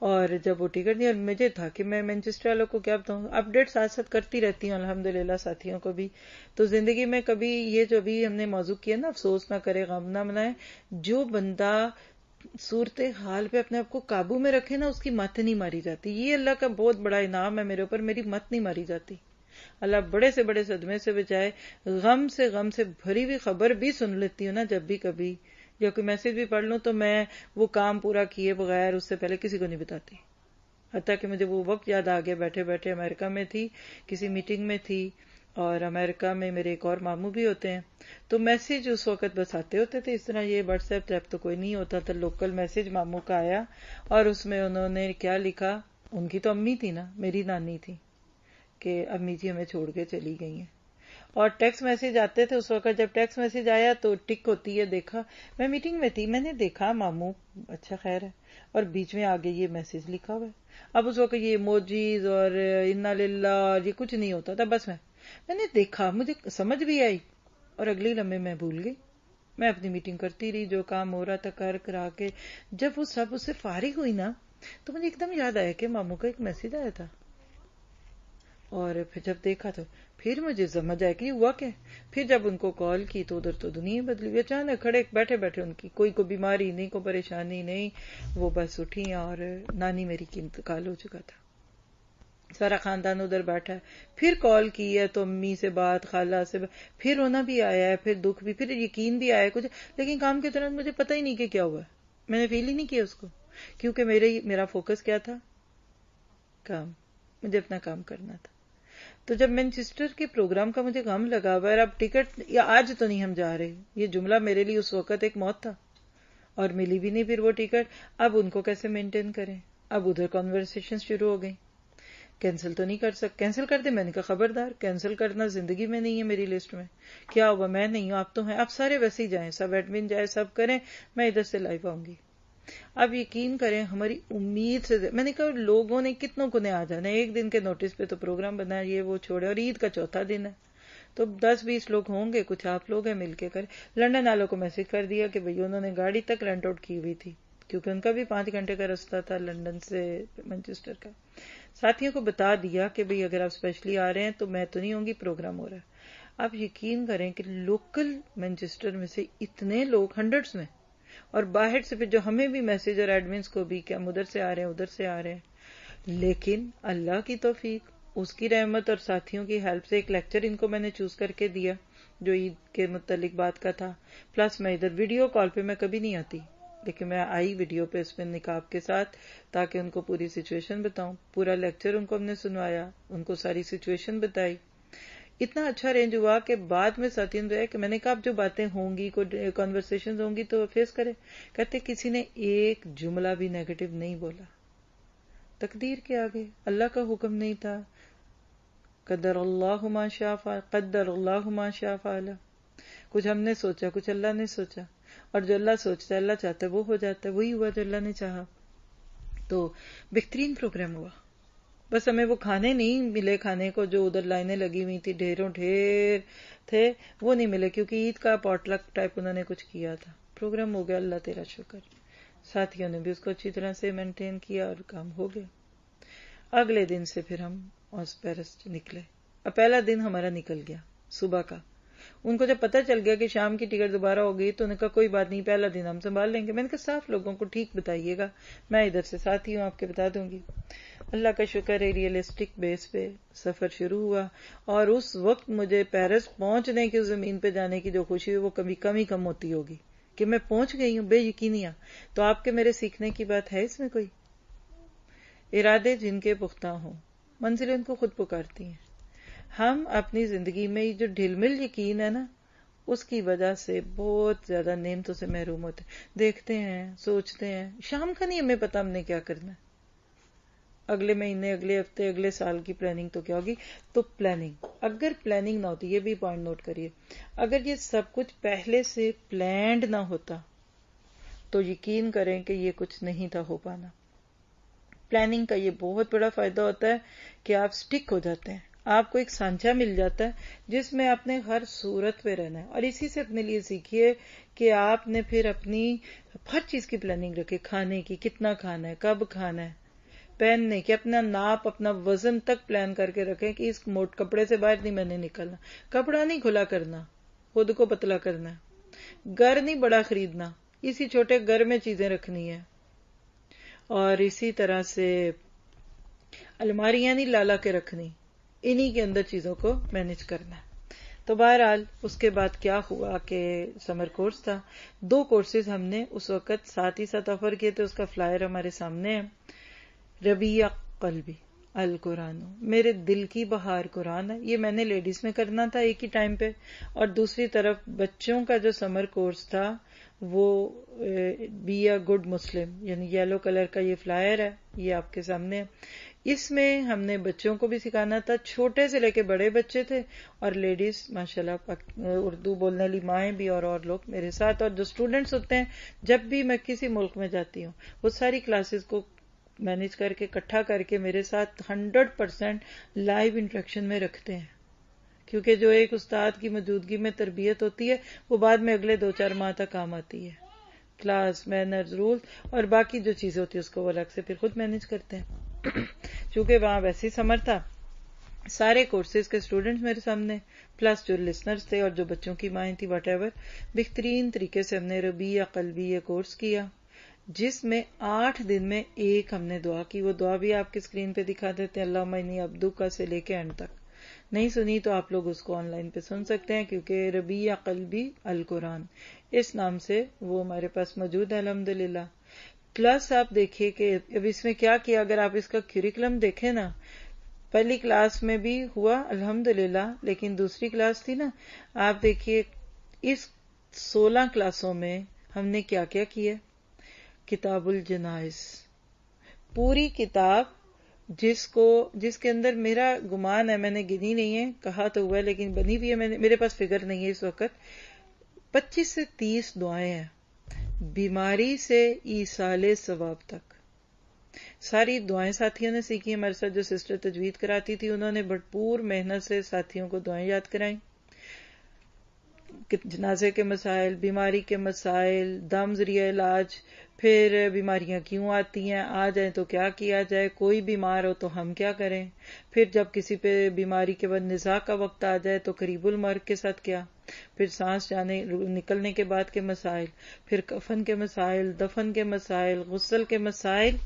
اور جب وہ ٹکٹ دی, اور مجھے تھا کہ میں مانچسٹر والوں کو کیا بتاؤں, اپڈیٹ ساتھ ساتھ کرتی رہتی ہوں الحمدللہ ساتھیوں کو بھی. تو زندگی میں کبھی یہ جو بھی ہم نے موضوع کیا نا, افسوس نہ کرے غم نہ منائے, جو بندہ صورت حال پہ اپنے آپ کو قابو میں رکھے نا, اس کی مت نہیں ماری جاتی. یہ اللہ کا بہت بڑا انعام ہے میرے اوپر, میری مت نہیں ماری جاتی. اللہ بڑے سے بڑے صدمے سے بچائے. غم سے بھری ہوئی خبر بھی سن لیتی ہوں نا جب بھی کبھی, یا کوئی میسج بھی پڑھ لوں, تو میں وہ کام پورا کیے بغیر اس سے پہلے کسی کو نہیں بتاتی. حتیٰ کہ مجھے وہ وقت یاد آ گیا, بیٹھے بیٹھے امریکہ میں تھی, کسی میٹنگ میں تھی, اور امریکہ میں میرے ایک اور ماموں بھی ہوتے ہیں, تو میسج اس وقت بس آتے ہوتے تھے. اس طرح یہ واٹس ایپ ٹیپ تو کوئی نہیں ہوتا تھا. لوکل میسج ماموں کا آیا, اور اس میں انہوں نے کیا لکھا, ان کی تو امی تھی نا, میری نانی تھی, کہ امی جی ہمیں چھوڑ کے چلی گئی ہیں. اور ٹیکسٹ میسج آتے تھے اس وقت. جب ٹیکسٹ میسج آیا تو ٹک ہوتی ہے, دیکھا, میں میٹنگ میں تھی, میں نے دیکھا ماموں, اچھا خیر ہے, اور بیچ میں آگے یہ میسج لکھا ہوا ہے. اب اس وقت یہ ایموجیز اور انا للہ اور یہ کچھ نہیں ہوتا تھا. بس میں نے دیکھا, مجھے سمجھ بھی آئی, اور اگلے لمحے میں بھول گئی. میں اپنی میٹنگ کرتی رہی, جو کام ہو رہا تھا کرا کے. جب وہ سب اس سے فارغ ہوئی نا, تو مجھے ایک دم یاد آیا کہ ماموں کا ایک میسج آیا تھا. اور پھر جب دیکھا تو پھر مجھے سمجھ آیا کہ یہ ہوا کیا. پھر جب ان کو کال کی تو ادھر تو دنیا بدلی ہوئی. اچانک کھڑے بیٹھے ان کی کوئی بیماری نہیں, کوئی پریشانی نہیں, وہ بس اٹھی, اور نانی میری کی انتقال ہو چکا تھا. سارا خاندان ادھر بیٹھا ہے. پھر کال کی ہے تو امی سے بات, خالہ سے بات, پھر رونا بھی آیا ہے, پھر دکھ بھی, پھر یقین بھی آیا کچھ. لیکن کام کے دوران مجھے پتہ ہی نہیں کہ کیا ہوا ہے, میں نے فیل ہی نہیں کیا اس کو, کیونکہ میرا فوکس کیا تھا, کام, مجھے اپنا کام کرنا تھا. تو جب مانچسٹر کے پروگرام کا مجھے غم لگا ہوا ہے, اب ٹکٹ, یا آج تو نہیں ہم جا رہے, یہ جملہ میرے لیے اس وقت ایک موت تھا, اور ملی بھی نہیں پھر وہ ٹکٹ. اب ان کو کیسے مینٹین کریں. اب ادھر کانورسیشن شروع ہو گئی. کینسل تو نہیں کر سکتے, کینسل کر دیں. میں نے کہا خبردار, کینسل کرنا زندگی میں نہیں ہے میری لسٹ میں. کیا ہوا, میں نہیں ہوں, آپ تو ہیں, آپ سارے ویسے ہی جائیں, سب ایڈمن جائے, سب کریں, میں ادھر سے لائیو آؤں گی. اب یقین کریں, ہماری امید سے, میں نے کہا لوگوں نے کتنوں کو نے آ جانا, ایک دن کے نوٹس پہ تو پروگرام بنا, یہ وہ چھوڑے, اور عید کا چوتھا دن ہے, تو 10-20 لوگ ہوں گے, کچھ آپ لوگ ہیں, مل کے کریں. لنڈن والوں کو میسج کر دیا کہ بھئی انہوں نے گاڑی تک رینٹ آؤٹ کی ہوئی تھی, کیونکہ ان کا بھی 5 گھنٹے کا راستہ تھا لنڈن سے مانچسٹر کا. ساتھیوں کو بتا دیا کہ بھئی اگر آپ اسپیشلی آ رہے ہیں تو میں تو نہیں ہوں گی, پروگرام ہو رہا ہے. آپ یقین کریں کہ لوکل مانچسٹر میں سے اتنے لوگ, ہنڈریڈز میں, اور باہر سے پھر جو ہمیں بھی میسج اور ایڈمنس کو بھی کہ ہم ادھر سے آ رہے ہیں, ادھر سے آ رہے ہیں. لیکن اللہ کی توفیق, اس کی رحمت اور ساتھیوں کی ہیلپ سے ایک لیکچر ان کو میں نے چوز کر کے دیا جو عید کے متعلق بات کا تھا. پلس میں ادھر ویڈیو کال پہ میں کبھی نہیں آتی, لیکن میں آئی ویڈیو پہ اس میں نقاب کے ساتھ, تاکہ ان کو پوری سچویشن بتاؤں. پورا لیکچر ان کو ہم نے سنوایا, ان کو ساری سچویشن بتائی. اتنا اچھا رینج ہوا کہ بعد میں ساتھیوں نے کہ میں نے کہا اب جو باتیں ہوں گی, کوئی کانورسیشن ہوں گی تو فیس کرے. کہتے کسی نے ایک جملہ بھی نیگیٹو نہیں بولا. تقدیر کے آگے اللہ کا حکم نہیں تھا. قدر اللہ ما شاء فعل, قدر اللہ ما شاء فعل. کچھ ہم نے سوچا, کچھ اللہ نے سوچا, اور جو اللہ سوچتا ہے, اللہ چاہتا ہے, وہ ہو جاتا ہے. وہی ہوا جو اللہ نے چاہا. تو بہترین پروگرام ہوا. بس ہمیں وہ کھانے نہیں ملے, کھانے کو جو ادھر لائنیں لگی ہوئی تھی, ڈھیر تھے, وہ نہیں ملے, کیونکہ عید کا پاٹ لک ٹائپ انہوں نے کچھ کیا تھا. پروگرام ہو گیا, اللہ تیرا شکر. ساتھیوں نے بھی اس کو اچھی طرح سے مینٹین کیا, اور کام ہو گیا. اگلے دن سے پھر ہم پیرس نکلے. اب پہلا دن ہمارا نکل گیا صبح کا. ان کو جب پتہ چل گیا کہ شام کی ٹکٹ دوبارہ ہو گئی, تو انہوں نے کہا کوئی بات نہیں, پہلا دن ہم سنبھال لیں گے. میں نے کہا صاف لوگوں کو ٹھیک بتائیے گا, میں ادھر سے ساتھی ہوں, آپ کے بتا دوں گی. اللہ کا شکر ہے, ریئلسٹک بیس پہ سفر شروع ہوا. اور اس وقت مجھے پیرس پہنچنے کی, زمین پہ جانے کی جو خوشی ہوئی, وہ کبھی کم ہوتی ہوگی کہ میں پہنچ گئی ہوں, بے یقینیاں. تو آپ کے میرے سیکھنے کی بات ہے اس میں کوئی؟ ارادے جن کے پختہ ہوں, منزلیں ان کو خود پکارتی ہیں. ہم اپنی زندگی میں جو ڈھل مل یقین ہے نا, اس کی وجہ سے بہت زیادہ نعمتوں سے محروم ہوتے ہیں. دیکھتے ہیں, سوچتے ہیں, شام کا نہیں ہمیں پتا ہم نے کیا کرنا ہے. اگلے مہینے، اگلے ہفتے، اگلے سال کی پلاننگ تو کیا ہوگی. تو پلاننگ، اگر پلاننگ نہ ہوتی، یہ بھی پوائنٹ نوٹ کریے، اگر یہ سب کچھ پہلے سے پلانڈ نہ ہوتا تو یقین کریں کہ یہ کچھ نہیں تھا ہو پانا. پلاننگ کا یہ بہت بڑا فائدہ ہوتا ہے کہ آپ سٹک ہو جاتے ہیں، آپ کو ایک سانچہ مل جاتا ہے جس میں آپ نے ہر صورت پہ رہنا ہے. اور اسی سے اپنے لیے سیکھیے کہ آپ نے پھر اپنی ہر چیز کی پلاننگ رکھے، کھانے کی کتنا کھانا ہے، کب کھانا ہے، پہننے کی اپنا ناپ، اپنا وزن تک پلان کر کے رکھیں کہ اس موٹ کپڑے سے باہر نہیں میں نے نکلنا. کپڑا نہیں کھلا کرنا، خود کو پتلا کرنا ہے. گھر نہیں بڑا خریدنا، اسی چھوٹے گھر میں چیزیں رکھنی ہے. اور اسی طرح سے الماریاں نہیں لالا کے رکھنی، انہی کے اندر چیزوں کو مینج کرنا ہے. تو بہرحال اس کے بعد کیا ہوا کہ سمر کورس تھا. 2 کورسز ہم نے اس وقت ساتھ ہی ساتھ آفر کیے تھے. اس کا فلائر ہمارے سامنے ہے. ربیع قلبی القرآن، میرے دل کی بہار قرآن ہے. یہ میں نے لیڈیز میں کرنا تھا ایک ہی ٹائم پہ، اور دوسری طرف بچوں کا جو سمر کورس تھا وہ بی اے گڈ مسلم، یعنی یلو کلر کا یہ فلائر ہے، یہ آپ کے سامنے ہے. اس میں ہم نے بچوں کو بھی سکھانا تھا، چھوٹے سے لے کے بڑے بچے تھے، اور لیڈیز ماشاءاللہ اردو بولنے والی مائیں بھی اور لوگ میرے ساتھ. اور جو اسٹوڈنٹس ہوتے ہیں، جب بھی میں کسی ملک میں جاتی ہوں وہ ساری کلاسز کو مینج کر کے اکٹھا کر کے میرے ساتھ 100% لائیو انٹریکشن میں رکھتے ہیں، کیونکہ جو ایک استاد کی موجودگی میں تربیت ہوتی ہے وہ بعد میں اگلے 2-4 ماہ تک کام آتی ہے. کلاس، مینرز، رول اور باقی جو چیزیں ہوتی ہیں اس کو وہ الگ سے پھر خود مینج کرتے ہیں. چونکہ وہاں ویسے سمر تھا، سارے کورسز کے اسٹوڈنٹس میرے سامنے، پلس جو لسنرز تھے اور جو بچوں کی مائیں تھی، واٹ ایور. بہترین طریقے سے ہم نے ربیع قلبی یہ کورس کیا، جس میں 8 دن میں ایک ہم نے دعا کی. وہ دعا بھی آپ کی اسکرین پہ دکھا دیتے ہیں، اللہم انی عبدک سے لے کے اینڈ تک. نہیں سنی تو آپ لوگ اس کو آن لائن پہ سن سکتے ہیں، کیونکہ ربیع قلبی القرآن اس نام سے وہ ہمارے پاس موجود ہے الحمدللہ. پلس آپ دیکھیے کہ اب اس میں کیا کیا، اگر آپ اس کا کیوریکلم دیکھیں نا، پہلی کلاس میں بھی ہوا الحمدللہ، لیکن دوسری کلاس تھی نا، آپ دیکھیے اس 16 کلاسوں میں ہم نے کیا کیا کیا. کتاب الجنائز، پوری کتاب جس کے اندر میرا گمان ہے، میں نے گنی نہیں ہے، کہا تو ہوا ہے لیکن بنی بھی ہے، میرے پاس فگر نہیں ہے اس وقت، 25 سے 30 دعائیں ہیں، بیماری سے ایصال ثواب تک. ساری دعائیں ساتھیوں نے سیکھی. ہمارے ساتھ جو سسٹر تجوید کراتی تھی انہوں نے بھرپور محنت سے ساتھیوں کو دعائیں یاد کرائیں. جنازے کے مسائل، بیماری کے مسائل، دم ذریعہ علاج، پھر بیماریاں کیوں آتی ہیں، آ جائیں تو کیا کیا جائے، کوئی بیمار ہو تو ہم کیا کریں، پھر جب کسی پہ بیماری کے بعد نزاع کا وقت آ جائے تو قریب المرگ کے ساتھ کیا، پھر سانس نکلنے کے بعد کے مسائل، پھر کفن کے مسائل، دفن کے مسائل، غسل کے مسائل،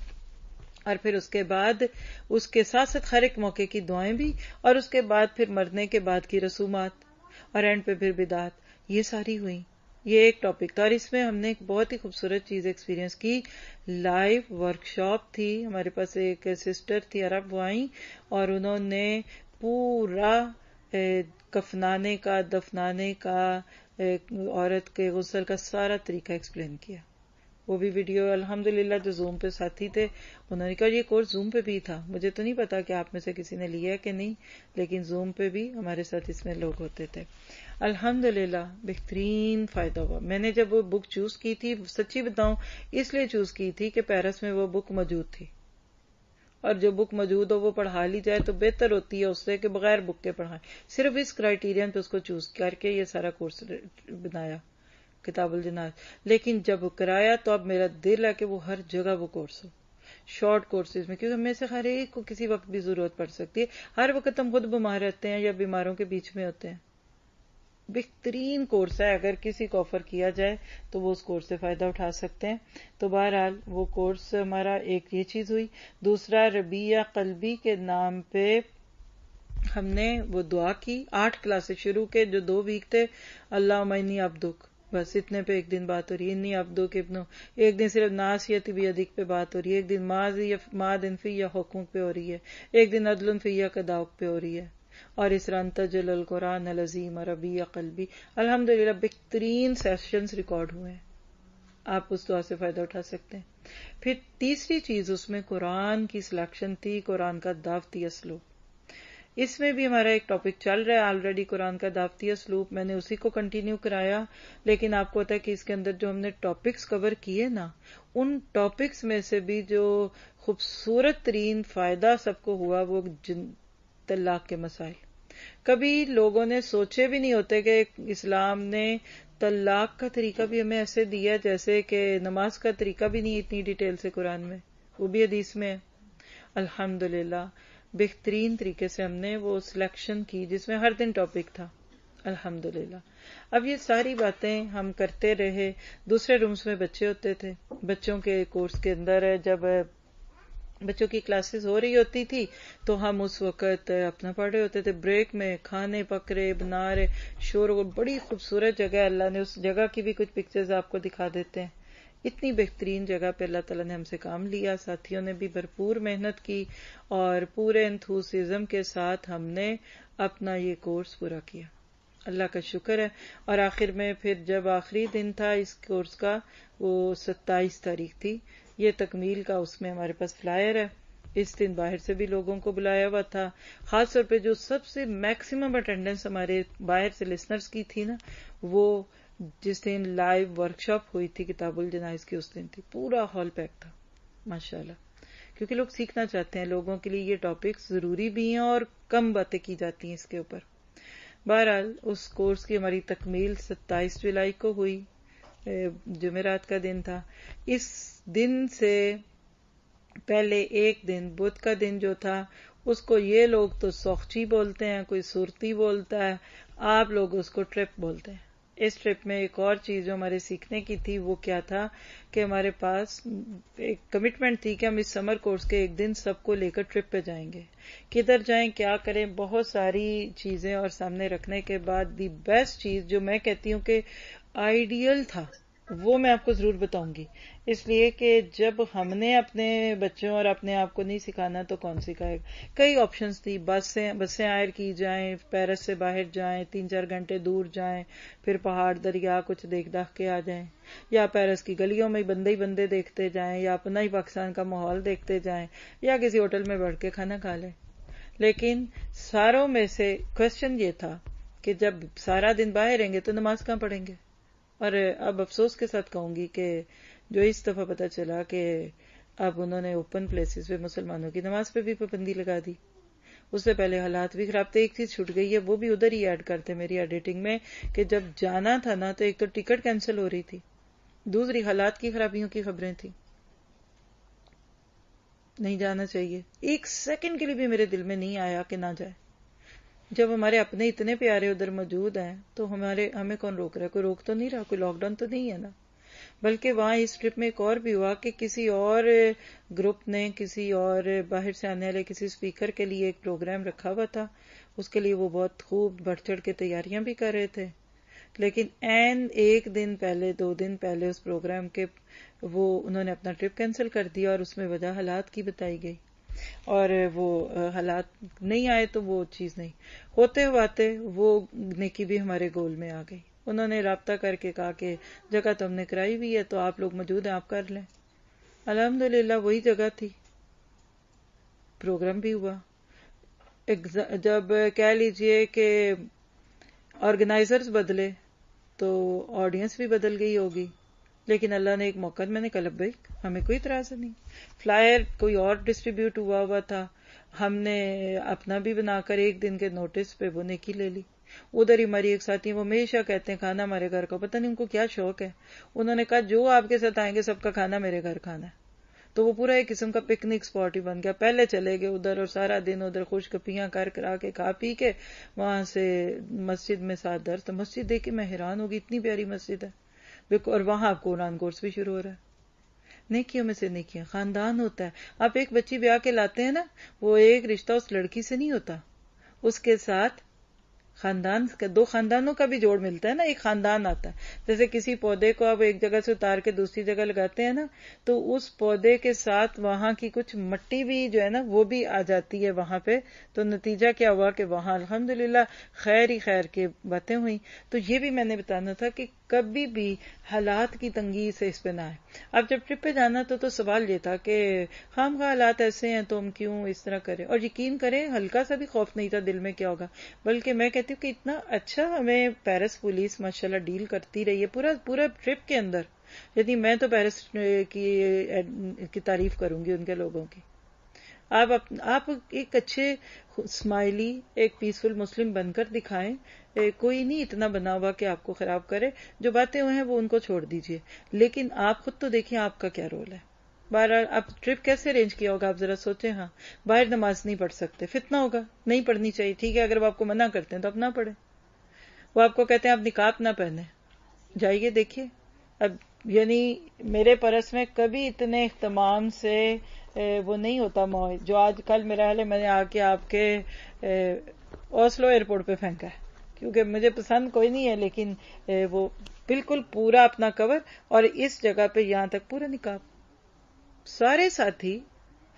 اور پھر اس کے بعد اس کے ساتھ ساتھ ہر ایک موقع کی دعائیں بھی، اور اس کے بعد پھر مرنے کے بعد کی رسومات، اور اینڈ پہ پھر بدعات. یہ ساری ہوئی. یہ ایک ٹاپک تھا، اور اس میں ہم نے ایک بہت ہی خوبصورت چیز ایکسپیرینس کی. لائیو ورکشاپ تھی. ہمارے پاس ایک سسٹر تھی عرب، وہ آئیں اور انہوں نے پورا کفنانے کا، دفنانے کا، عورت کے غسل کا سارا طریقہ ایکسپلین کیا. وہ بھی ویڈیو الحمدللہ جو زوم پہ ساتھی تھے انہوں نے کہا یہ کورس زوم پہ بھی تھا. مجھے تو نہیں پتا کہ آپ میں سے کسی نے لیا کہ نہیں، لیکن زوم پہ بھی ہمارے ساتھ اس میں لوگ ہوتے تھے. الحمدللہ بہترین فائدہ ہوا. میں نے جب وہ بک چوز کی تھی، سچی بتاؤں اس لیے چوز کی تھی کہ پیرس میں وہ بک موجود تھی، اور جو بک موجود ہو وہ پڑھا لی جائے تو بہتر ہوتی ہے اس سے کہ بغیر بک کے پڑھائیں. صرف اس کرائیٹیرین پہ اس کو چوز کر کے یہ سارا کورس بنایا، کتاب الجناز. لیکن جب کرایا تو اب میرا دل ہے کہ وہ ہر جگہ وہ کورس ہو، شارٹ کورسز میں، کیونکہ ہمیں سے ہر ایک کو کسی وقت بھی ضرورت پڑ سکتی ہے. ہر وقت ہم خود بیمار رہتے ہیں یا بیماروں کے بیچ میں ہوتے ہیں. بہترین کورس ہے، اگر کسی کو آفر کیا جائے تو وہ اس کورس سے فائدہ اٹھا سکتے ہیں. تو بہرحال وہ کورس ہمارا ایک یہ چیز ہوئی. دوسرا ربیع قلبی کے نام پہ ہم نے وہ دعا کی. 8 کلاسز شروع کے جو 2 ویک تھے، اللہم انی عبدک، بس اتنے پہ ایک دن بات ہو رہی ہے. انی عبدک ابنو، ایک دن صرف ناصیتی بیدک پہ بات ہو رہی ہے، ایک دن ماضٍ فی حکمک پہ ہو رہی ہے، ایک دن عدل فی قضاؤک پہ ہو رہی ہے، اور اس طرح انتجل القرآن العظیم ربیع قلبی. الحمدللہ بہترین سیشنز ریکارڈ ہوئے ہیں. آپ اس دعا سے فائدہ اٹھا سکتے ہیں. پھر تیسری چیز اس میں قرآن کی سلیکشن تھی، قرآن کا دعوتی اسلوب. اس میں بھی ہمارا ایک ٹاپک چل رہا ہے آلریڈی، قرآن کا دعوتی اسلوب. میں نے اسی کو کنٹینیو کرایا، لیکن آپ کو پتا ہے کہ اس کے اندر جو ہم نے ٹاپکس کور کیے نا، ان ٹاپکس میں سے بھی جو خوبصورت ترین فائدہ سب کو ہوا وہ طلاق کے مسائل. کبھی لوگوں نے سوچے بھی نہیں ہوتے کہ اسلام نے طلاق کا طریقہ بھی ہمیں ایسے دیا جیسے کہ نماز کا طریقہ بھی نہیں اتنی ڈیٹیل سے قرآن میں، وہ بھی حدیث میں ہے. الحمدللہ بہترین طریقے سے ہم نے وہ سلیکشن کی جس میں ہر دن ٹاپک تھا. الحمدللہ. اب یہ ساری باتیں ہم کرتے رہے. دوسرے رومز میں بچے ہوتے تھے، بچوں کے کورس کے اندر جب بچوں کی کلاسز ہو رہی ہوتی تھی تو ہم اس وقت اپنا پڑھ رہے ہوتے تھے. بریک میں کھانے پک رہے، بنا رہے، شور. بڑی خوبصورت جگہ ہے، اللہ نے اس جگہ کی بھی کچھ پکچرز آپ کو دکھا دیتے ہیں. اتنی بہترین جگہ پہ اللہ تعالیٰ نے ہم سے کام لیا، ساتھیوں نے بھی بھرپور محنت کی اور پورے انتھوسیزم کے ساتھ ہم نے اپنا یہ کورس پورا کیا. اللہ کا شکر ہے. اور آخر میں پھر جب آخری دن تھا اس کورس کا، وہ 27 تاریخ تھی، یہ تکمیل کا، اس میں ہمارے پاس فلائر ہے. اس دن باہر سے بھی لوگوں کو بلایا ہوا تھا. خاص طور پہ جو سب سے میکسیمم اٹینڈنس ہمارے باہر سے لسنرز کی تھی نا، وہ جس دن لائیو ورکشاپ ہوئی تھی کتاب الجنائز کی، اس دن تھی. پورا ہال پیک تھا ماشاءاللہ، کیونکہ لوگ سیکھنا چاہتے ہیں. لوگوں کے لیے یہ ٹاپکس ضروری بھی ہیں اور کم باتیں کی جاتی ہیں اس کے اوپر. بہرحال اس کورس کی ہماری تکمیل 27 جولائی کو ہوئی، جمعرات کا دن تھا. اس دن سے پہلے ایک دن بدھ کا دن جو تھا، اس کو یہ لوگ تو سوخچی بولتے ہیں، کوئی صورتی بولتا ہے، آپ لوگ اس کو ٹرپ بولتے ہیں. اس ٹرپ میں ایک اور چیز جو ہمارے سیکھنے کی تھی وہ کیا تھا کہ ہمارے پاس ایک کمٹمنٹ تھی کہ ہم اس سمر کورس کے ایک دن سب کو لے کر ٹرپ پہ جائیں گے. کدھر جائیں، کیا کریں، بہت ساری چیزیں اور سامنے رکھنے کے بعد دی بیسٹ چیز جو میں کہتی ہوں کہ آئیڈیل تھا وہ میں آپ کو ضرور بتاؤں گی. اس لیے کہ جب ہم نے اپنے بچوں اور اپنے آپ کو نہیں سکھانا تو کون سکھائے گا. کئی آپشنز تھی، بسیں ہائر کی جائیں، پیرس سے باہر جائیں، 3-4 گھنٹے دور جائیں، پھر پہاڑ دریا کچھ دیکھ داکھ کے آ جائیں، یا پیرس کی گلیوں میں بندے ہی بندے دیکھتے جائیں، یا اپنا ہی پاکستان کا ماحول دیکھتے جائیں، یا کسی ہوٹل میں بیٹھ کے کھانا کھا لیں. لیکن ساروں میں سے کوشچن یہ تھا کہ جب سارا دن باہر رہیں گے تو نماز کہاں پڑھیں گے. اور اب افسوس کے ساتھ کہوں گی کہ جو اس دفعہ پتہ چلا کہ اب انہوں نے اوپن پلیسز پہ مسلمانوں کی نماز پہ بھی پابندی لگا دی. اس سے پہلے حالات بھی خراب تھے. ایک چیز چھوٹ گئی ہے، وہ بھی ادھر ہی ایڈ کرتے میری ایڈیٹنگ میں، کہ جب جانا تھا نا تو ایک تو ٹکٹ کینسل ہو رہی تھی، دوسری حالات کی خرابیوں کی خبریں تھیں. نہیں جانا چاہیے. ایک سیکنڈ کے لیے بھی میرے دل میں نہیں آیا کہ نہ جائے. جب ہمارے اپنے اتنے پیارے ادھر موجود ہیں تو ہمیں کون روک رہا ہے؟ کوئی روک تو نہیں رہا، کوئی لاک ڈاؤن تو نہیں ہے نا. بلکہ وہاں اس ٹرپ میں ایک اور بھی ہوا کہ کسی اور گروپ نے کسی اور باہر سے آنے والے کسی اسپیکر کے لیے ایک پروگرام رکھا ہوا تھا. اس کے لیے وہ بہت خوب بڑھ چڑھ کے تیاریاں بھی کر رہے تھے، لیکن ایک دن پہلے 2 دن پہلے اس پروگرام کے وہ انہوں نے اپنا ٹرپ کینسل کر دیا، اور اس میں وجہ حالات کی بتائی گئی. اور وہ حالات نہیں آئے تو وہ چیز نہیں ہوتے ہوتے وہ نیکی بھی ہمارے گول میں آ گئی. انہوں نے رابطہ کر کے کہا کہ جگہ تو ہم نے کرائی ہوئی ہے تو آپ لوگ موجود ہیں، آپ کر لیں. الحمدللہ وہی جگہ تھی، پروگرام بھی ہوا. جب کہہ لیجئے کہ آرگنائزرز بدلے تو آڈینس بھی بدل گئی ہوگی، لیکن اللہ نے ایک موقع، میں نے کہا لبیک، ہمیں کوئی اعتراض نہیں. فلائر کوئی اور ڈسٹریبیوٹ ہوا تھا، ہم نے اپنا بھی بنا کر ایک دن کے نوٹس پہ وہ نیکی لے لی. ادھر ہی ہماری ایک ساتھی، وہ ہمیشہ کہتے ہیں کھانا ہمارے گھر کا، پتہ نہیں ان کو کیا شوق ہے. انہوں نے کہا جو آپ کے ساتھ آئیں گے سب کا کھانا میرے گھر کھانا ہے. تو وہ پورا ایک قسم کا پکنک اسپاٹ ہی بن گیا. پہلے چلے گئے ادھر اور سارا دن ادھر خوش گپیاں کرا کے کھا پی کے وہاں سے مسجد میں ساتھ درس. تو مسجد دیکھ کے میں حیران ہوگی، اتنی پیاری مسجد ہے. اور وہاں آپ کو قرآن کورس بھی شروع ہو رہا ہے. نیکیوں میں سے نیکیاں، خاندان ہوتا ہے. آپ ایک بچی بیاہ کے لاتے ہیں نا، وہ ایک رشتہ اس لڑکی سے نہیں ہوتا، اس کے ساتھ خاندان کا، 2 خاندانوں کا بھی جوڑ ملتا ہے نا، ایک خاندان آتا ہے. جیسے کسی پودے کو آپ ایک جگہ سے اتار کے دوسری جگہ لگاتے ہیں نا، تو اس پودے کے ساتھ وہاں کی کچھ مٹی بھی جو ہے نا وہ بھی آ جاتی ہے وہاں پہ. تو نتیجہ کیا ہوا کہ وہاں الحمدللہ خیر ہی خیر کی باتیں ہوئیں. تو یہ بھی میں نے بتانا تھا کہ کبھی بھی حالات کی تنگی سے اس پہ نہ آئے. اب جب ٹرپ پہ جانا تو سوال یہ تھا کہ خام خواہ حالات ایسے ہیں تو ہم کیوں اس طرح کریں, اور یقین کریں ہلکا سا بھی خوف نہیں تھا دل میں کیا ہوگا, بلکہ میں کہتی ہوں کہ اتنا اچھا ہمیں پیرس پولیس ماشاءاللہ ڈیل کرتی رہی ہے پورا ٹرپ کے اندر. یعنی میں تو پیرس کی تعریف کروں گی ان کے لوگوں کی. آپ ایک اچھے اسمائلی ایک پیسفل مسلم بن کر دکھائیں, کوئی نہیں اتنا بنا ہوا کہ آپ کو خراب کرے, جو باتیں ہوئے ہیں وہ ان کو چھوڑ دیجئے, لیکن آپ خود تو دیکھیں آپ کا کیا رول ہے. بہرحال آپ ٹرپ کیسے ارینج کیا ہوگا آپ ذرا سوچیں. ہاں باہر نماز نہیں پڑھ سکتے, فتنہ ہوگا, نہیں پڑھنی چاہیے, ٹھیک ہے, اگر وہ آپ کو منع کرتے ہیں تو آپ نہ پڑھیں. وہ آپ کو کہتے ہیں آپ نقاب نہ پہنیں, جائیے دیکھیے. اب یعنی میرے پرس میں کبھی اتنے اہتمام سے وہ نہیں ہوتا جو آج کل میرا حال ہے میں نے آ کے آپ کے اوسلو ایئرپورٹ پہ پھینکا ہے, کیونکہ مجھے پسند کوئی نہیں ہے, لیکن وہ بالکل پورا اپنا کور, اور اس جگہ پہ یہاں تک پورا نقاب. سارے ساتھی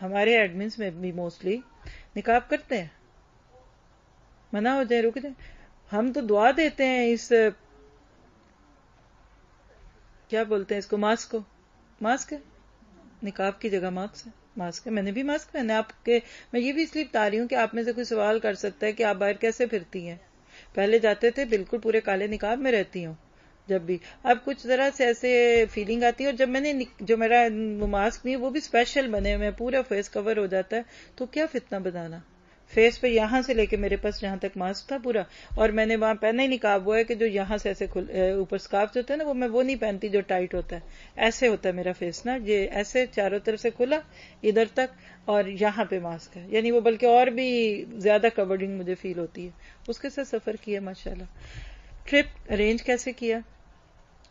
ہمارے ایڈمنس میں بھی موسٹلی نقاب کرتے ہیں, منع ہو جائے رک جائیں. ہم تو دعا دیتے ہیں اس کیا بولتے ہیں اس کو, ماسک ہے, نقاب کی جگہ ماسک ہے. میں نے بھی ماسک پہنا آپ کے, میں یہ بھی اس لیے بتا رہی ہوں کہ آپ میں سے کوئی سوال کر سکتا ہے کہ آپ باہر کیسے پھرتی ہیں. پہلے جاتے تھے بالکل پورے کالے نقاب میں رہتی ہوں جب بھی, اب کچھ ذرا سے ایسے فیلنگ آتی ہے. اور جب میں نے جو میرا ماسک نہیں ہے وہ بھی اسپیشل بنے ہوئے, پورا فیس کور ہو جاتا ہے, تو کیا فتنہ بنانا. فیس پہ یہاں سے لے کے میرے پاس جہاں تک ماسک تھا پورا, اور میں نے وہاں پہنا ہی نقاب ہوا ہے کہ جو یہاں سے ایسے اوپر سکارف جو ہوتا ہے نا, وہ میں وہ نہیں پہنتی جو ٹائٹ ہوتا ہے, ایسے ہوتا ہے میرا فیس نا, یہ ایسے چاروں طرف سے کھلا ادھر تک, اور یہاں پہ ماسک ہے. یعنی وہ بلکہ اور بھی زیادہ کورنگ مجھے فیل ہوتی ہے. اس کے ساتھ سفر کیا ماشاءاللہ. ٹرپ ارینج کیسے کیا,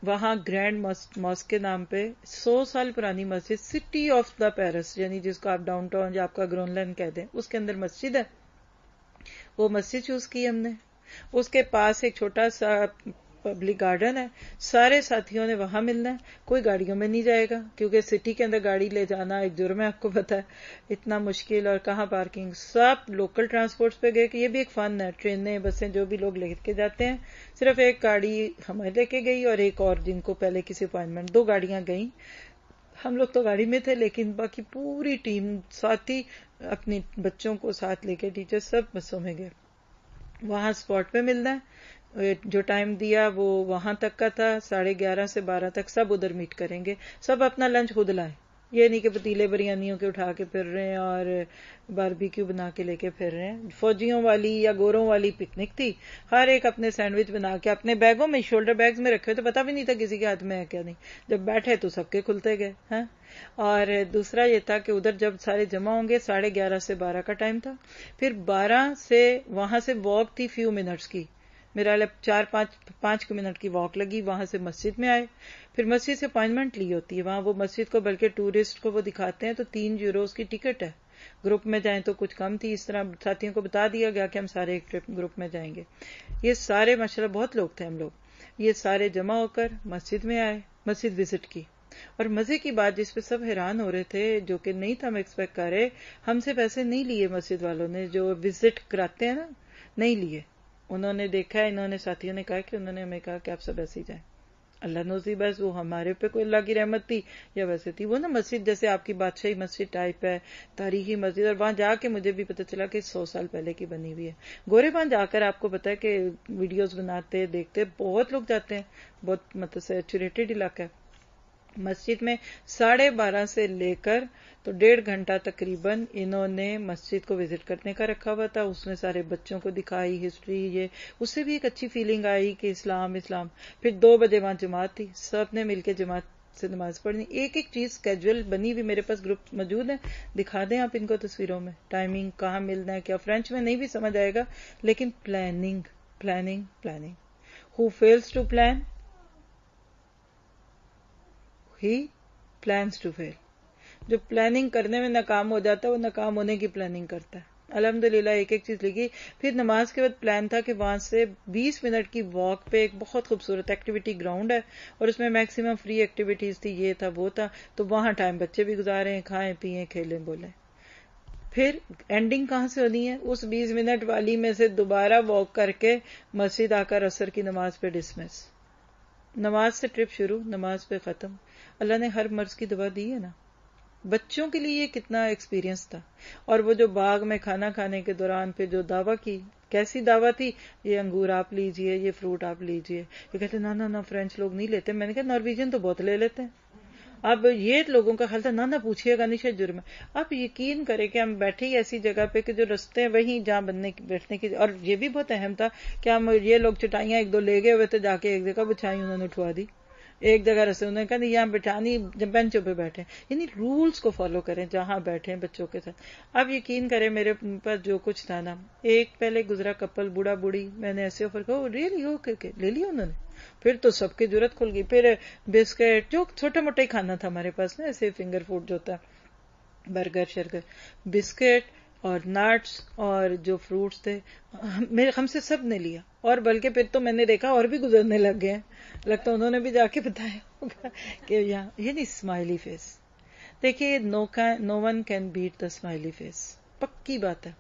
وہاں گرینڈ ماسک کے نام پہ 100 سال پرانی مسجد, سٹی آف دا پیرس, یعنی جس کو آپ ڈاؤن ٹاؤن یا آپ کا گرون لینڈ کہہ دیں, اس کے اندر مسجد ہے. وہ مسجد چوز کی ہم نے. اس کے پاس ایک چھوٹا سا پبلک گارڈن ہے, سارے ساتھیوں نے وہاں ملنا ہے. کوئی گاڑیوں میں نہیں جائے گا کیونکہ سٹی کے اندر گاڑی لے جانا ایک جرم ہے, آپ کو پتا ہے اتنا مشکل, اور کہاں پارکنگ. سب لوکل ٹرانسپورٹس پہ گئے کہ یہ بھی ایک فن ہے, ٹرینیں بسیں جو بھی لوگ لے کے جاتے ہیں. صرف ایک گاڑی ہمیں لے کے گئی اور ایک اور جن کو پہلے کسی اپائنٹمنٹ, 2 گاڑیاں گئیں. ہم لوگ تو گاڑی میں تھے, لیکن باقی پوری ٹیم ساتھی اپنی بچوں کو ساتھ لے کے, ٹیچر سب بسوں میں گئے. وہاں اسپاٹ پہ ملنا ہے, جو ٹائم دیا وہ وہاں تک کا تھا, 11:30 سے 12 تک سب ادھر میٹ کریں گے. سب اپنا لنچ خود لائیں, یہ نہیں کہ پتیلے بریانیوں کے اٹھا کے پھر رہے ہیں اور باربیکیو بنا کے لے کے پھر رہے ہیں. فوجیوں والی یا گوروں والی پکنک تھی, ہر ایک اپنے سینڈوچ بنا کے اپنے بیگوں میں, شولڈر بیگز میں رکھے, تو پتا بھی نہیں تھا کسی کے ہاتھ میں ہے کیا نہیں. جب بیٹھے تو سب کے کھلتے گئے ہیں. اور دوسرا یہ تھا کہ ادھر جب سارے جمع ہوں گے, 11:30 سے 12 کا ٹائم تھا. پھر 12 سے وہاں سے واک تھی فیو منٹس کی, میرا 4-5 منٹ کی واک لگی. وہاں سے مسجد میں آئے, پھر مسجد سے اپائنٹمنٹ لی ہوتی ہے وہاں. وہ مسجد کو بلکہ ٹورسٹ کو وہ دکھاتے ہیں, تو 3 یوروز کی ٹکٹ ہے. گروپ میں جائیں تو کچھ کم تھی. اس طرح ساتھیوں کو بتا دیا گیا کہ ہم سارے ایک ٹرپ گروپ میں جائیں گے. یہ سارے ماشاءاللہ بہت لوگ تھے ہم لوگ, یہ سارے جمع ہو کر مسجد میں آئے, مسجد وزٹ کی. اور مزے کی بات جس پہ سب حیران ہو رہے تھے, جو کہ نہیں تھا ہم ایکسپیکٹ کر رہے, ہم سے پیسے نہیں لیے مسجد والوں نے, جو وزٹ کراتے ہیں نا, نہیں لیے. انہوں نے دیکھا, انہوں نے ساتھیوں نے کہا کہ انہوں نے ہمیں کہا کہ آپ سب ایسے ہی جائیں. اللہ نوزی, بس وہ ہمارے پہ کوئی اللہ کی رحمت تھی یا ویسے تھی. وہ نا مسجد جیسے آپ کی بادشاہی مسجد ٹائپ ہے, تاریخی مسجد, اور وہاں جا کے مجھے بھی پتا چلا کہ 100 سال پہلے کی بنی ہوئی ہے. گورے وہاں جا کر آپ کو پتا ہے کہ ویڈیوز بناتے دیکھتے بہت لوگ جاتے ہیں, بہت مطلب سیچوریٹڈ علاقہ ہے. مسجد میں 12:30 سے لے کر تو 1.5 گھنٹہ تقریباً انہوں نے مسجد کو وزٹ کرنے کا رکھا ہوا تھا. اس میں سارے بچوں کو دکھائی ہسٹری, یہ اس سے بھی ایک اچھی فیلنگ آئی کہ اسلام. پھر 2 بجے وہاں جماعت تھی, سب نے مل کے جماعت سے نماز پڑھنی. ایک ایک چیز کیجول بنی ہوئی, میرے پاس گروپ موجود ہے, دکھا دیں آپ ان کو تصویروں میں, ٹائمنگ کہاں ملنا ہے کیا. فرینچ میں نہیں بھی سمجھ آئے گا, لیکن planning. Who fails to plan, he plans to fail. جو پلاننگ کرنے میں ناکام ہو جاتا ہے وہ ناکام ہونے کی پلاننگ کرتا ہے. الحمدللہ ایک ایک چیز لگی. پھر نماز کے بعد پلان تھا کہ وہاں سے 20 منٹ کی واک پہ ایک بہت خوبصورت ایکٹیویٹی گراؤنڈ ہے, اور اس میں میکسیمم فری ایکٹیویٹیز تھی, یہ تھا وہ تھا, تو وہاں ٹائم بچے بھی گزاریں, کھائیں پیئیں کھیلیں بولیں. پھر اینڈنگ کہاں سے ہونی ہے, اس 20 منٹ والی میں سے دوبارہ واک کر کے مسجد آ کر عصر کی نماز پہ ڈسمس. نماز سے ٹرپ شروع، نماز پہ ختم. اللہ نے ہر مرض کی دوا دی ہے نا. بچوں کے لیے یہ کتنا ایکسپیرینس تھا. اور وہ جو باغ میں کھانا کھانے کے دوران پھر جو دعویٰ کی، کیسی دعویٰ تھی، یہ انگور آپ لیجئے، یہ فروٹ آپ لیجئے. یہ کہتے نہ فرینچ لوگ نہیں لیتے. میں نے کہا نارویجن تو بہت لے لیتے ہیں. اب یہ لوگوں کا خیال تھا نہ پوچھیے گا نہیں شاید جرم ہے. آپ یقین کریں کہ ہم بیٹھے ہی ایسی جگہ پہ کہ جو رستے ہیں وہیں جہاں بیٹھنے کی، اور یہ بھی بہت اہم تھا کہ ہم یہ لوگ چٹائیاں ایک دو لے گئے ہوئے تھے، جا کے ایک جگہ بچھائی، انہوں نے اٹھوا دی. ایک جگہ رستے انہوں نے کہا نہیں یہاں بٹھانی، جب بینچوں پہ بیٹھے، یعنی رولز کو فالو کریں جہاں بیٹھیں بچوں کے ساتھ. اب یقین کریں میرے پاس جو کچھ تھا نا، ایک پہلے گزرا کپل بوڑھا بوڑھی، میں نے ایسے آفر کہا ریئلی ہو کے لے لیا انہوں نے. پھر تو سب کی ضرورت کھل گئی. پھر بسکٹ، جو چھوٹا موٹا ہی کھانا تھا ہمارے پاس نا، ایسے فنگر فوڈ جو ہوتا ہے، برگر شرگر، بسکٹ اور نٹس اور جو فروٹس تھے، ہم سے سب نے لیا. اور بلکہ پھر تو میں نے دیکھا اور بھی گزرنے لگ گئے ہیں. لگتا انہوں نے بھی جا کے بتایا ہوگا کہ یہاں یہ نہیں اسمائلی فیس. دیکھیے no one can beat the smiley face. پکی بات ہے.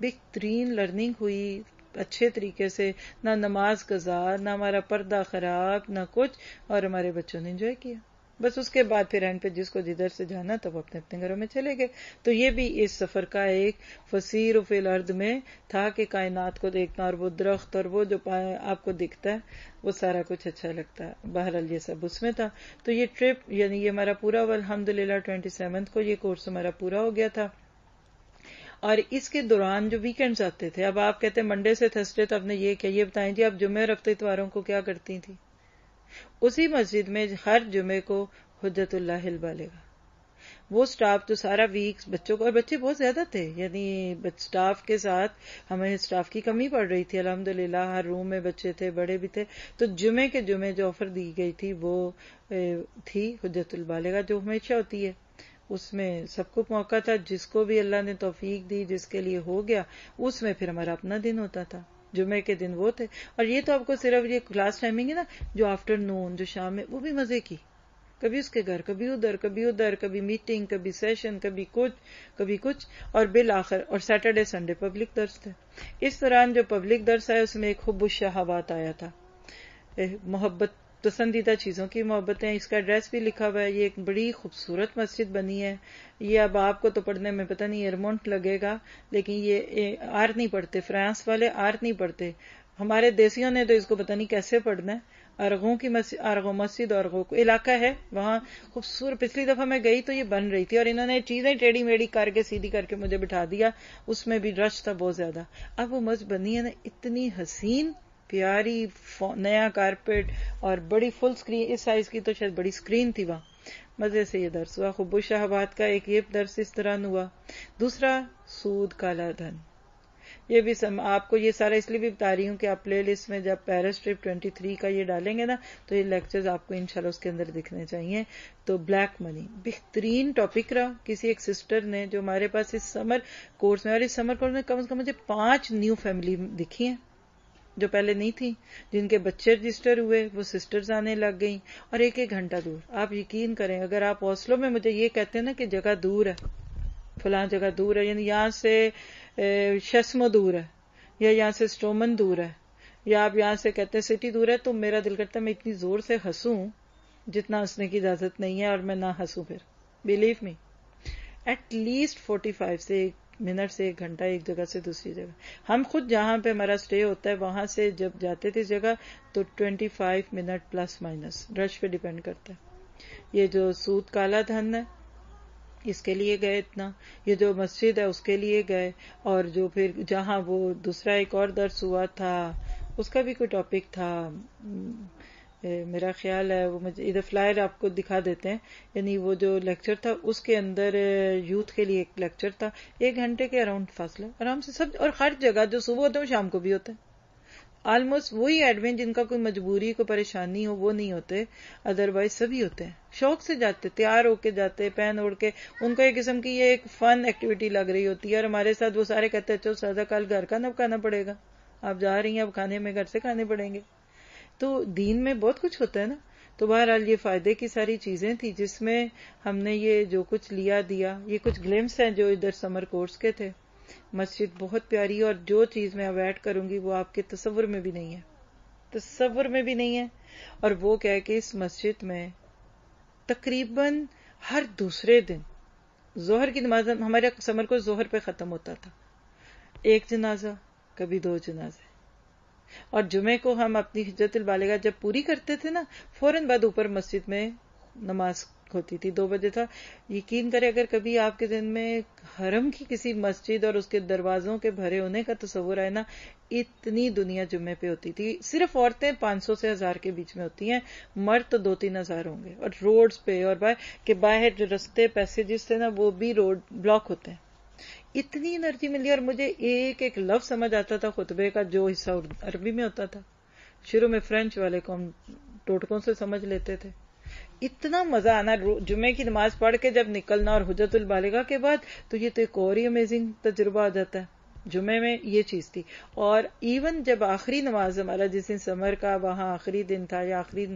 بہترین لرننگ ہوئی اچھے طریقے سے، نہ نماز قضا، نہ ہمارا پردہ خراب، نہ کچھ، اور ہمارے بچوں نے انجوائے کیا. بس اس کے بعد پھر اینڈ پہ جس کو جدھر سے جانا تھا وہ اپنے اپنے گھروں میں چلے گئے. تو یہ بھی اس سفر کا ایک فسیر فی الارض میں تھا کہ کائنات کو دیکھنا، اور وہ درخت اور وہ جو آپ کو دکھتا ہے وہ سارا کچھ اچھا لگتا ہے. بہرحال یہ سب اس میں تھا. تو یہ ٹرپ یعنی یہ ہمارا پورا الحمدللہ 27 کو یہ کورس ہمارا پورا ہو گیا تھا. اور اس کے دوران جو ویکینڈز آتے تھے، اب آپ کہتے ہیں منڈے سے تھرسڈے تو آپ نے یہ کیا، یہ بتائیں جی آپ جمعے اور ہفتے اتواروں کو کیا کرتی تھی؟ اسی مسجد میں ہر جمعے کو حجت اللہ البالغہ وہ سٹاف جو سارا ویک بچوں کو، اور بچے بہت زیادہ تھے، یعنی سٹاف کے ساتھ ہمیں سٹاف کی کمی پڑ رہی تھی. الحمدللہ ہر روم میں بچے تھے، بڑے بھی تھے. تو جمعے کے جمعے جو آفر دی گئی تھی وہ تھی حجت البالغہ، جو ہمیشہ ہوتی ہے. اس میں سب کو موقع تھا، جس کو بھی اللہ نے توفیق دی، جس کے لیے ہو گیا، اس میں پھر ہمارا اپنا دن ہوتا تھا. جمعے کے دن وہ تھے. اور یہ تو آپ کو صرف یہ کلاس ٹائمنگ ہے نا، جو آفٹر نون، جو شام میں، وہ بھی مزے کی. کبھی اس کے گھر، کبھی ادھر، کبھی میٹنگ، کبھی سیشن، کبھی کچھ، اور بالآخر اور سیٹرڈے سنڈے پبلک درس تھے. اس دوران جو پبلک درس آیا اس میں ایک حب الشہوات آیا تھا، محبت، پسندیدہ چیزوں کی محبتیں. اس کا ایڈریس بھی لکھا ہوا ہے. یہ ایک بڑی خوبصورت مسجد بنی ہے. یہ اب آپ کو تو پڑھنے میں پتہ نہیں ایئرمونٹ لگے گا، لیکن یہ آر نہیں پڑھتے، فرانس والے آر نہیں پڑھتے. ہمارے دیسیوں نے تو اس کو پتہ نہیں کیسے پڑھنا ہے. ارغوں کی مسجد، ارغو مسجد، ارغو کو علاقہ ہے وہاں خوبصورت. پچھلی دفعہ میں گئی تو یہ بن رہی تھی، اور انہوں نے چیزیں ٹیڑھی میڑھی کر کے سیدھی کر کے مجھے بٹھا دیا. اس میں بھی رش تھا بہت زیادہ. اب وہ مسجد بنی ہے نا اتنی حسین، پیاری، نیا کارپیٹ اور بڑی فل اسکرین، اس سائز کی تو شاید بڑی اسکرین تھی وہاں. مزے سے یہ درس ہوا. حب الشہوات کا ایک یہ درس اس طرح ہوا. دوسرا سود کالا دھن. یہ بھی آپ کو یہ سارا اس لیے بھی بتا رہی ہوں کہ آپ پلے لسٹ میں جب پیرس ٹرپ 23 کا یہ ڈالیں گے نا تو یہ لیکچرز آپ کو انشاءاللہ اس کے اندر دکھنے چاہیے. تو بلیک منی بہترین ٹاپک رہا. کسی ایک سسٹر نے جو ہمارے پاس اس سمر کورس میں، اور اس سمر کورس میں کم از کم مجھے 5 نیو فیملی دکھی ہیں جو پہلے نہیں تھی، جن کے بچے رجسٹر ہوئے، وہ سسٹرز آنے لگ گئیں، اور ایک گھنٹہ دور. آپ یقین کریں اگر آپ اوسلو میں مجھے یہ کہتے ہیں نا کہ جگہ دور ہے، فلاں جگہ دور ہے، یعنی یہاں سے شسمو دور ہے، یا یہاں سے سٹومن دور ہے، یا آپ یہاں سے کہتے ہیں سٹی دور ہے، تو میرا دل کرتا ہے میں اتنی زور سے ہنسوں جتنا ہنسنے کی اجازت نہیں ہے، اور میں نہ ہنسوں. پھر believe me at least 45 minute سے 1 گھنٹہ ایک جگہ سے دوسری جگہ. ہم خود جہاں پہ ہمارا اسٹے ہوتا ہے وہاں سے جب جاتے تھے جگہ تو 25 منٹ پلس مائنس، رش پہ ڈیپینڈ کرتا ہے. یہ جو سود کالا دھن ہے اس کے لیے گئے اتنا، یہ جو مسجد ہے اس کے لیے گئے، اور جو پھر جہاں وہ دوسرا ایک اور درس ہوا تھا اس کا بھی کوئی ٹاپک تھا، میرا خیال ہے وہ مجھے ادھر فلائر آپ کو دکھا دیتے ہیں. یعنی وہ جو لیکچر تھا اس کے اندر یوتھ کے لیے ایک لیکچر تھا، 1 گھنٹے کے اراؤنڈ فاصلہ آرام سے سب. اور ہر جگہ جو صبح ہوتے ہیں وہ شام کو بھی ہوتے ہیں. آلموسٹ وہی ایڈمن جن کا کوئی مجبوری کوئی پریشانی ہو وہ نہیں ہوتے، ادروائز سبھی ہوتے ہیں. شوق سے جاتے، تیار ہو کے جاتے، پہن اوڑھ کے. ان کو ایک قسم کی یہ ایک فن ایکٹیویٹی لگ رہی ہوتی ہے. اور ہمارے ساتھ وہ سارے کہتے ہیں چلو سادہ کل گھر کا نہ کھانا پڑے گا، آپ جا رہی ہیں اب کھانے میں گھر سے کھانے پڑیں گے. تو دین میں بہت کچھ ہوتا ہے نا. تو بہرحال یہ فائدے کی ساری چیزیں تھی جس میں ہم نے یہ جو کچھ لیا دیا. یہ کچھ گلمس ہیں جو ادھر سمر کورس کے تھے. مسجد بہت پیاری، اور جو چیز میں اوائڈ کروں گی وہ آپ کے تصور میں بھی نہیں ہے. تصور میں بھی نہیں ہے. اور وہ کیا ہے کہ اس مسجد میں تقریباً ہر دوسرے دن ظہر کی نماز، ہمارے سمر کو ظہر پہ ختم ہوتا تھا، 1 جنازہ کبھی 2 جنازے. اور جمعے کو ہم اپنی حجت البالغہ جب پوری کرتے تھے نا، فوراً بعد اوپر مسجد میں نماز ہوتی تھی. 2 بجے تھا. یقین کرے اگر کبھی آپ کے دن میں حرم کی کسی مسجد اور اس کے دروازوں کے بھرے ہونے کا تصور آئے نا، اتنی دنیا جمعے پہ ہوتی تھی. صرف عورتیں 500 سے 1000 کے بیچ میں ہوتی ہیں، مرد تو 2-3 ہزار ہوں گے. اور روڈز پہ اور باہر جو رستے پیسیجز تھے نا وہ بھی روڈ بلاک ہوتے ہیں. اتنی انرجی ملی. اور مجھے ایک ایک لفظ سمجھ آتا تھا خطبے کا، جو حصہ عربی میں ہوتا تھا. شروع میں فرینچ والے کو ہم ٹوٹکوں سے سمجھ لیتے تھے. اتنا مزہ آنا جمعے کی نماز پڑھ کے جب نکلنا، اور حجت البالغہ کے بعد تو یہ تو ایک اور ہی امیزنگ تجربہ آ جاتا ہے. جمعے میں یہ چیز تھی. اور ایون جب آخری نماز ہمارا جس دن سمر کا وہاں آخری دن تھا یا آخری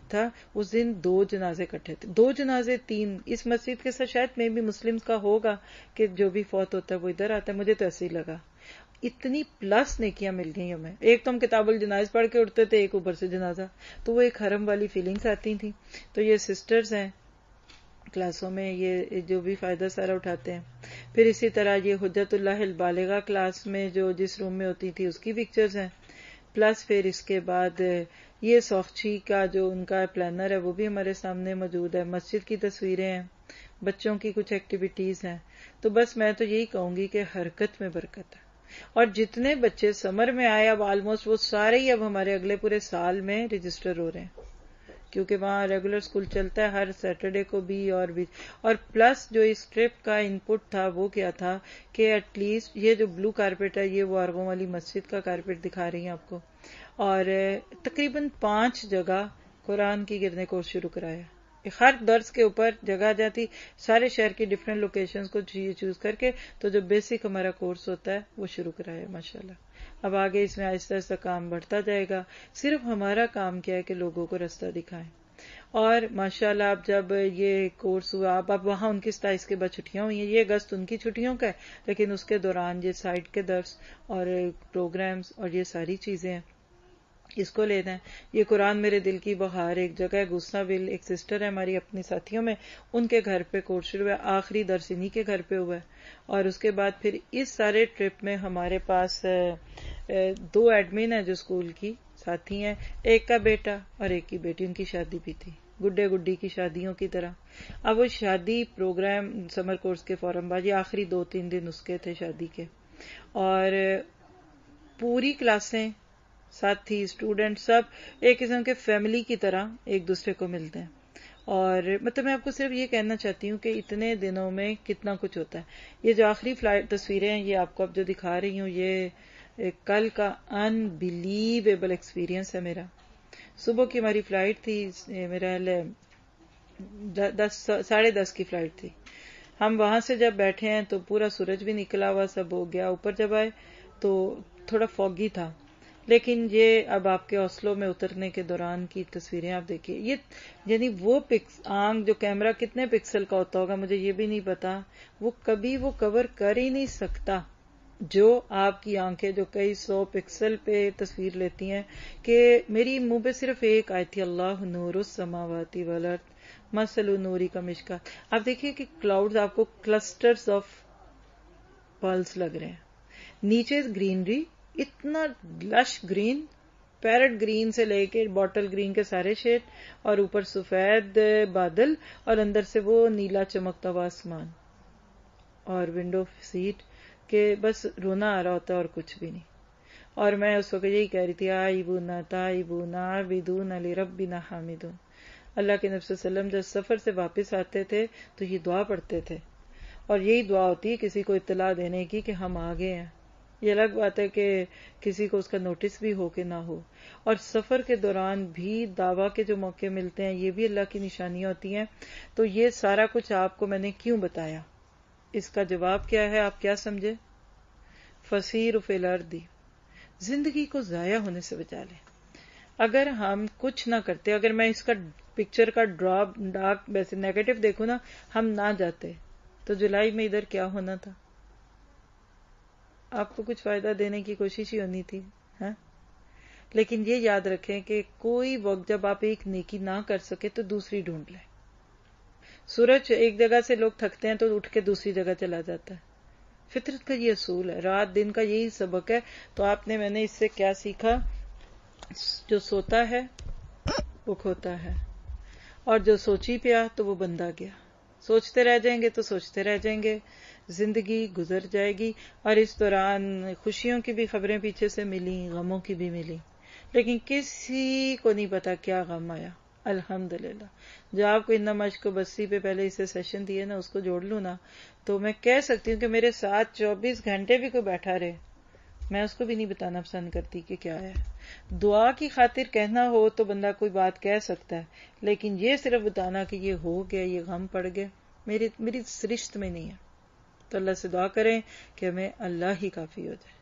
تھا، اس دن 2 جنازے اکٹھے تھے. 2 جنازے 3 اس مسجد کے ساتھ شاید میں بھی مسلم کا ہوگا کہ جو بھی فوت ہوتا ہے وہ ادھر آتا ہے. مجھے تو ایسے ہی لگا. اتنی پلس نیکیاں مل گئی ہمیں. ایک تو ہم کتاب الجنائز پڑھ کے اٹھتے تھے، ایک اوپر سے جنازہ، تو وہ ایک حرم والی فیلنگز آتی تھیں. تو یہ سسٹرز ہیں کلاسوں میں، یہ جو بھی فائدہ سارا اٹھاتے ہیں. پھر اسی طرح یہ حجت اللہ البالغہ کلاس میں جو جس روم میں ہوتی تھی اس کی پکچرز ہیں. پلس پھر اس کے بعد یہ سوخچی کا جو ان کا پلانر ہے وہ بھی ہمارے سامنے موجود ہے. مسجد کی تصویریں ہیں، بچوں کی کچھ ایکٹیویٹیز ہیں. تو بس میں تو یہی کہوں گی کہ حرکت میں برکت ہے. اور جتنے بچے سمر میں آئے اب آلموسٹ وہ سارے ہی اب ہمارے اگلے پورے سال میں رجسٹر ہو رہے ہیں، کیونکہ وہاں ریگولر اسکول چلتا ہے ہر سیٹرڈے کو بھی. اور پلس جو اس ٹرپ کا ان پٹ تھا وہ کیا تھا کہ ایٹ لیسٹ یہ جو بلو کارپیٹ ہے یہ وہ آرگوں والی مسجد کا کارپیٹ دکھا رہی ہیں آپ کو. اور تقریباً 5 جگہ قرآن کی گرنے کورس شروع کرایا. ہر درس کے اوپر جگہ جاتی، سارے شہر کی ڈفرینٹ لوکیشنز کو چوز کر کے تو جو بیسک ہمارا کورس ہوتا ہے وہ شروع کرایا ماشاءاللہ. اب آگے اس میں آہستہ آہستہ کام بڑھتا جائے گا. صرف ہمارا کام کیا ہے کہ لوگوں کو رستہ دکھائیں. اور ماشاءاللہ اب جب یہ کورس ہوا اب وہاں ان کی 27 کے بعد چھٹیاں ہوئی ہیں. یہ اگست ان کی چھٹیوں کا ہے، لیکن اس کے دوران یہ سائٹ کے درس اور پروگرامز اور یہ ساری چیزیں ہیں، اس کو لینا ہے. یہ قرآن میرے دل کی بہار ایک جگہ ہے گوسنا ویل، ایک سسٹر ہے ہماری اپنی ساتھیوں میں، ان کے گھر پہ کورس شروع ہے. آخری درس انہی کے گھر پہ ہوا ہے. اور اس کے بعد پھر اس سارے ٹرپ میں ہمارے پاس 2 ایڈمن ہیں جو اسکول کی ساتھی ہیں، ایک کا بیٹا اور ایک کی بیٹی. ان کی شادی بھی تھی، گڈے گڈی کی شادیوں کی طرح. اب وہ شادی پروگرام سمر کورس کے فوراً بعد یہ آخری 2-3 دن اس کے تھے شادی کے. اور پوری کلاسیں، ساتھی، اسٹوڈنٹ سب ایک قسم کے فیملی کی طرح ایک دوسرے کو ملتے ہیں. اور مطلب میں آپ کو صرف یہ کہنا چاہتی ہوں کہ اتنے دنوں میں کتنا کچھ ہوتا ہے. یہ جو آخری فلائٹ تصویریں ہیں یہ آپ کو اب جو دکھا رہی ہوں یہ کل کا انبیلیویبل ایکسپیرینس ہے میرا. صبح کی ہماری فلائٹ تھی، میرا 10:30 کی فلائٹ تھی. ہم وہاں سے جب بیٹھے ہیں تو پورا سورج بھی نکلا ہوا سب ہو گیا. اوپر جب آئے تو تھوڑا فوگی تھا، لیکن یہ اب آپ کے اوسلو میں اترنے کے دوران کی تصویریں آپ دیکھیے. یہ یعنی وہ آنکھ جو کیمرہ کتنے پکسل کا ہوتا ہوگا مجھے یہ بھی نہیں پتا، وہ کبھی وہ کور کر ہی نہیں سکتا جو آپ کی آنکھیں جو کئی 100 پکسل پہ تصویر لیتی ہیں. کہ میری منہ پہ صرف ایک آئی تھی، اللہ نور السماوات والارض مثل نوری کا مشکات. آپ دیکھیے کہ کلاؤڈز آپ کو کلسٹرز آف پرلز لگ رہے ہیں. نیچے گرینری، اتنا لش گرین، پیرٹ گرین سے لے کے باٹل گرین کے سارے شیڈ، اور اوپر سفید بادل، اور اندر سے وہ نیلا چمکتا ہوا آسمان، اور ونڈو سیٹ کہ بس رونا آ رہا ہوتا ہے اور کچھ بھی نہیں. اور میں اس وقت یہی کہہ رہی تھی آئبونا تائبونا عابدون لربنا حامدون. اللہ کے نبی صلی اللہ علیہ وسلم جب سفر سے واپس آتے تھے تو یہ دعا پڑھتے تھے، اور یہی دعا ہوتی ہے کسی کو اطلاع دینے کی کہ ہم آگے ہیں. یہ الگ بات ہے کہ کسی کو اس کا نوٹس بھی ہو کہ نہ ہو. اور سفر کے دوران بھی دعویٰ کے جو موقع ملتے ہیں یہ بھی اللہ کی نشانیاں ہوتی ہیں. تو یہ سارا کچھ آپ کو میں نے کیوں بتایا، اس کا جواب کیا ہے آپ کیا سمجھے؟ فسیروا فی الارض، زندگی کو ضائع ہونے سے بچا لیں. اگر ہم کچھ نہ کرتے، اگر میں اس کا پکچر کا ڈارک ویسے نیگیٹو دیکھوں نا، ہم نہ جاتے تو جولائی میں ادھر کیا ہونا تھا؟ آپ کو کچھ فائدہ دینے کی کوشش ہی ہونی تھی. ہاں لیکن یہ یاد رکھیں کہ کوئی وقت جب آپ ایک نیکی نہ کر سکے تو دوسری ڈھونڈ لیں. سورج ایک جگہ سے لوگ تھکتے ہیں تو اٹھ کے دوسری جگہ چلا جاتا ہے. فطرت کا یہ اصول ہے، رات دن کا یہی سبق ہے. تو میں نے اس سے کیا سیکھا؟ جو سوتا ہے وہ کھوتا ہے، اور جو سوچی پیا تو وہ بندہ گیا. سوچتے رہ جائیں گے تو سوچتے رہ جائیں گے، زندگی گزر جائے گی. اور اس دوران خوشیوں کی بھی خبریں پیچھے سے ملی، غموں کی بھی ملی، لیکن کسی کو نہیں پتا کیا غم آیا. الحمدللہ جو آپ کو انما اشکو بسی پہ پہلے اسے سیشن دیے نا، اس کو جوڑ لوں نا تو میں کہہ سکتی ہوں کہ میرے ساتھ 24 گھنٹے بھی کوئی بیٹھا رہے، میں اس کو بھی نہیں بتانا پسند کرتی کہ کیا ہے. دعا کی خاطر کہنا ہو تو بندہ کوئی بات کہہ سکتا ہے، لیکن یہ صرف بتانا کہ یہ ہو گیا، یہ غم پڑ گیا، میری رشت میں نہیں ہے. تو اللہ سے دعا کریں کہ ہمیں اللہ ہی کافی ہو جائے.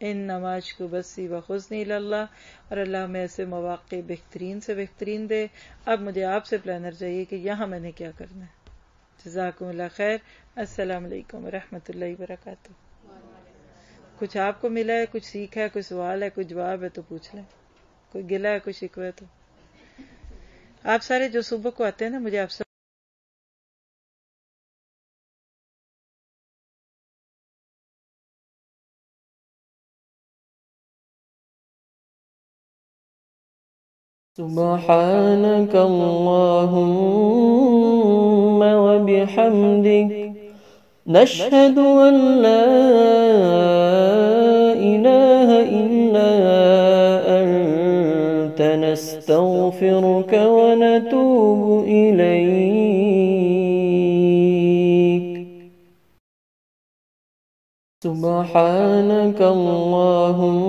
انما اشکو بسی وحزنی اللہ، اور اللہ ہمیں ایسے مواقع بہترین سے بہترین دے. اب مجھے آپ سے پلانر چاہیے کہ یہاں میں نے کیا کرنا ہے. جزاکم اللہ خیر. السلام علیکم ورحمۃ اللہ وبرکاتہ. کچھ آپ کو ملا ہے، کچھ سیکھا ہے، کوئی سوال ہے، کوئی جواب ہے تو پوچھ لیں. کوئی گلا ہے، کوئی شکوہ ہے تو. آپ سارے جو صبح کو آتے ہیں نا، مجھے آپ سب سبحانك اللهم وبحمدك نشهد أن لا إله إلا أنت نستغفرك ونتوب إليك. سبحانك اللهم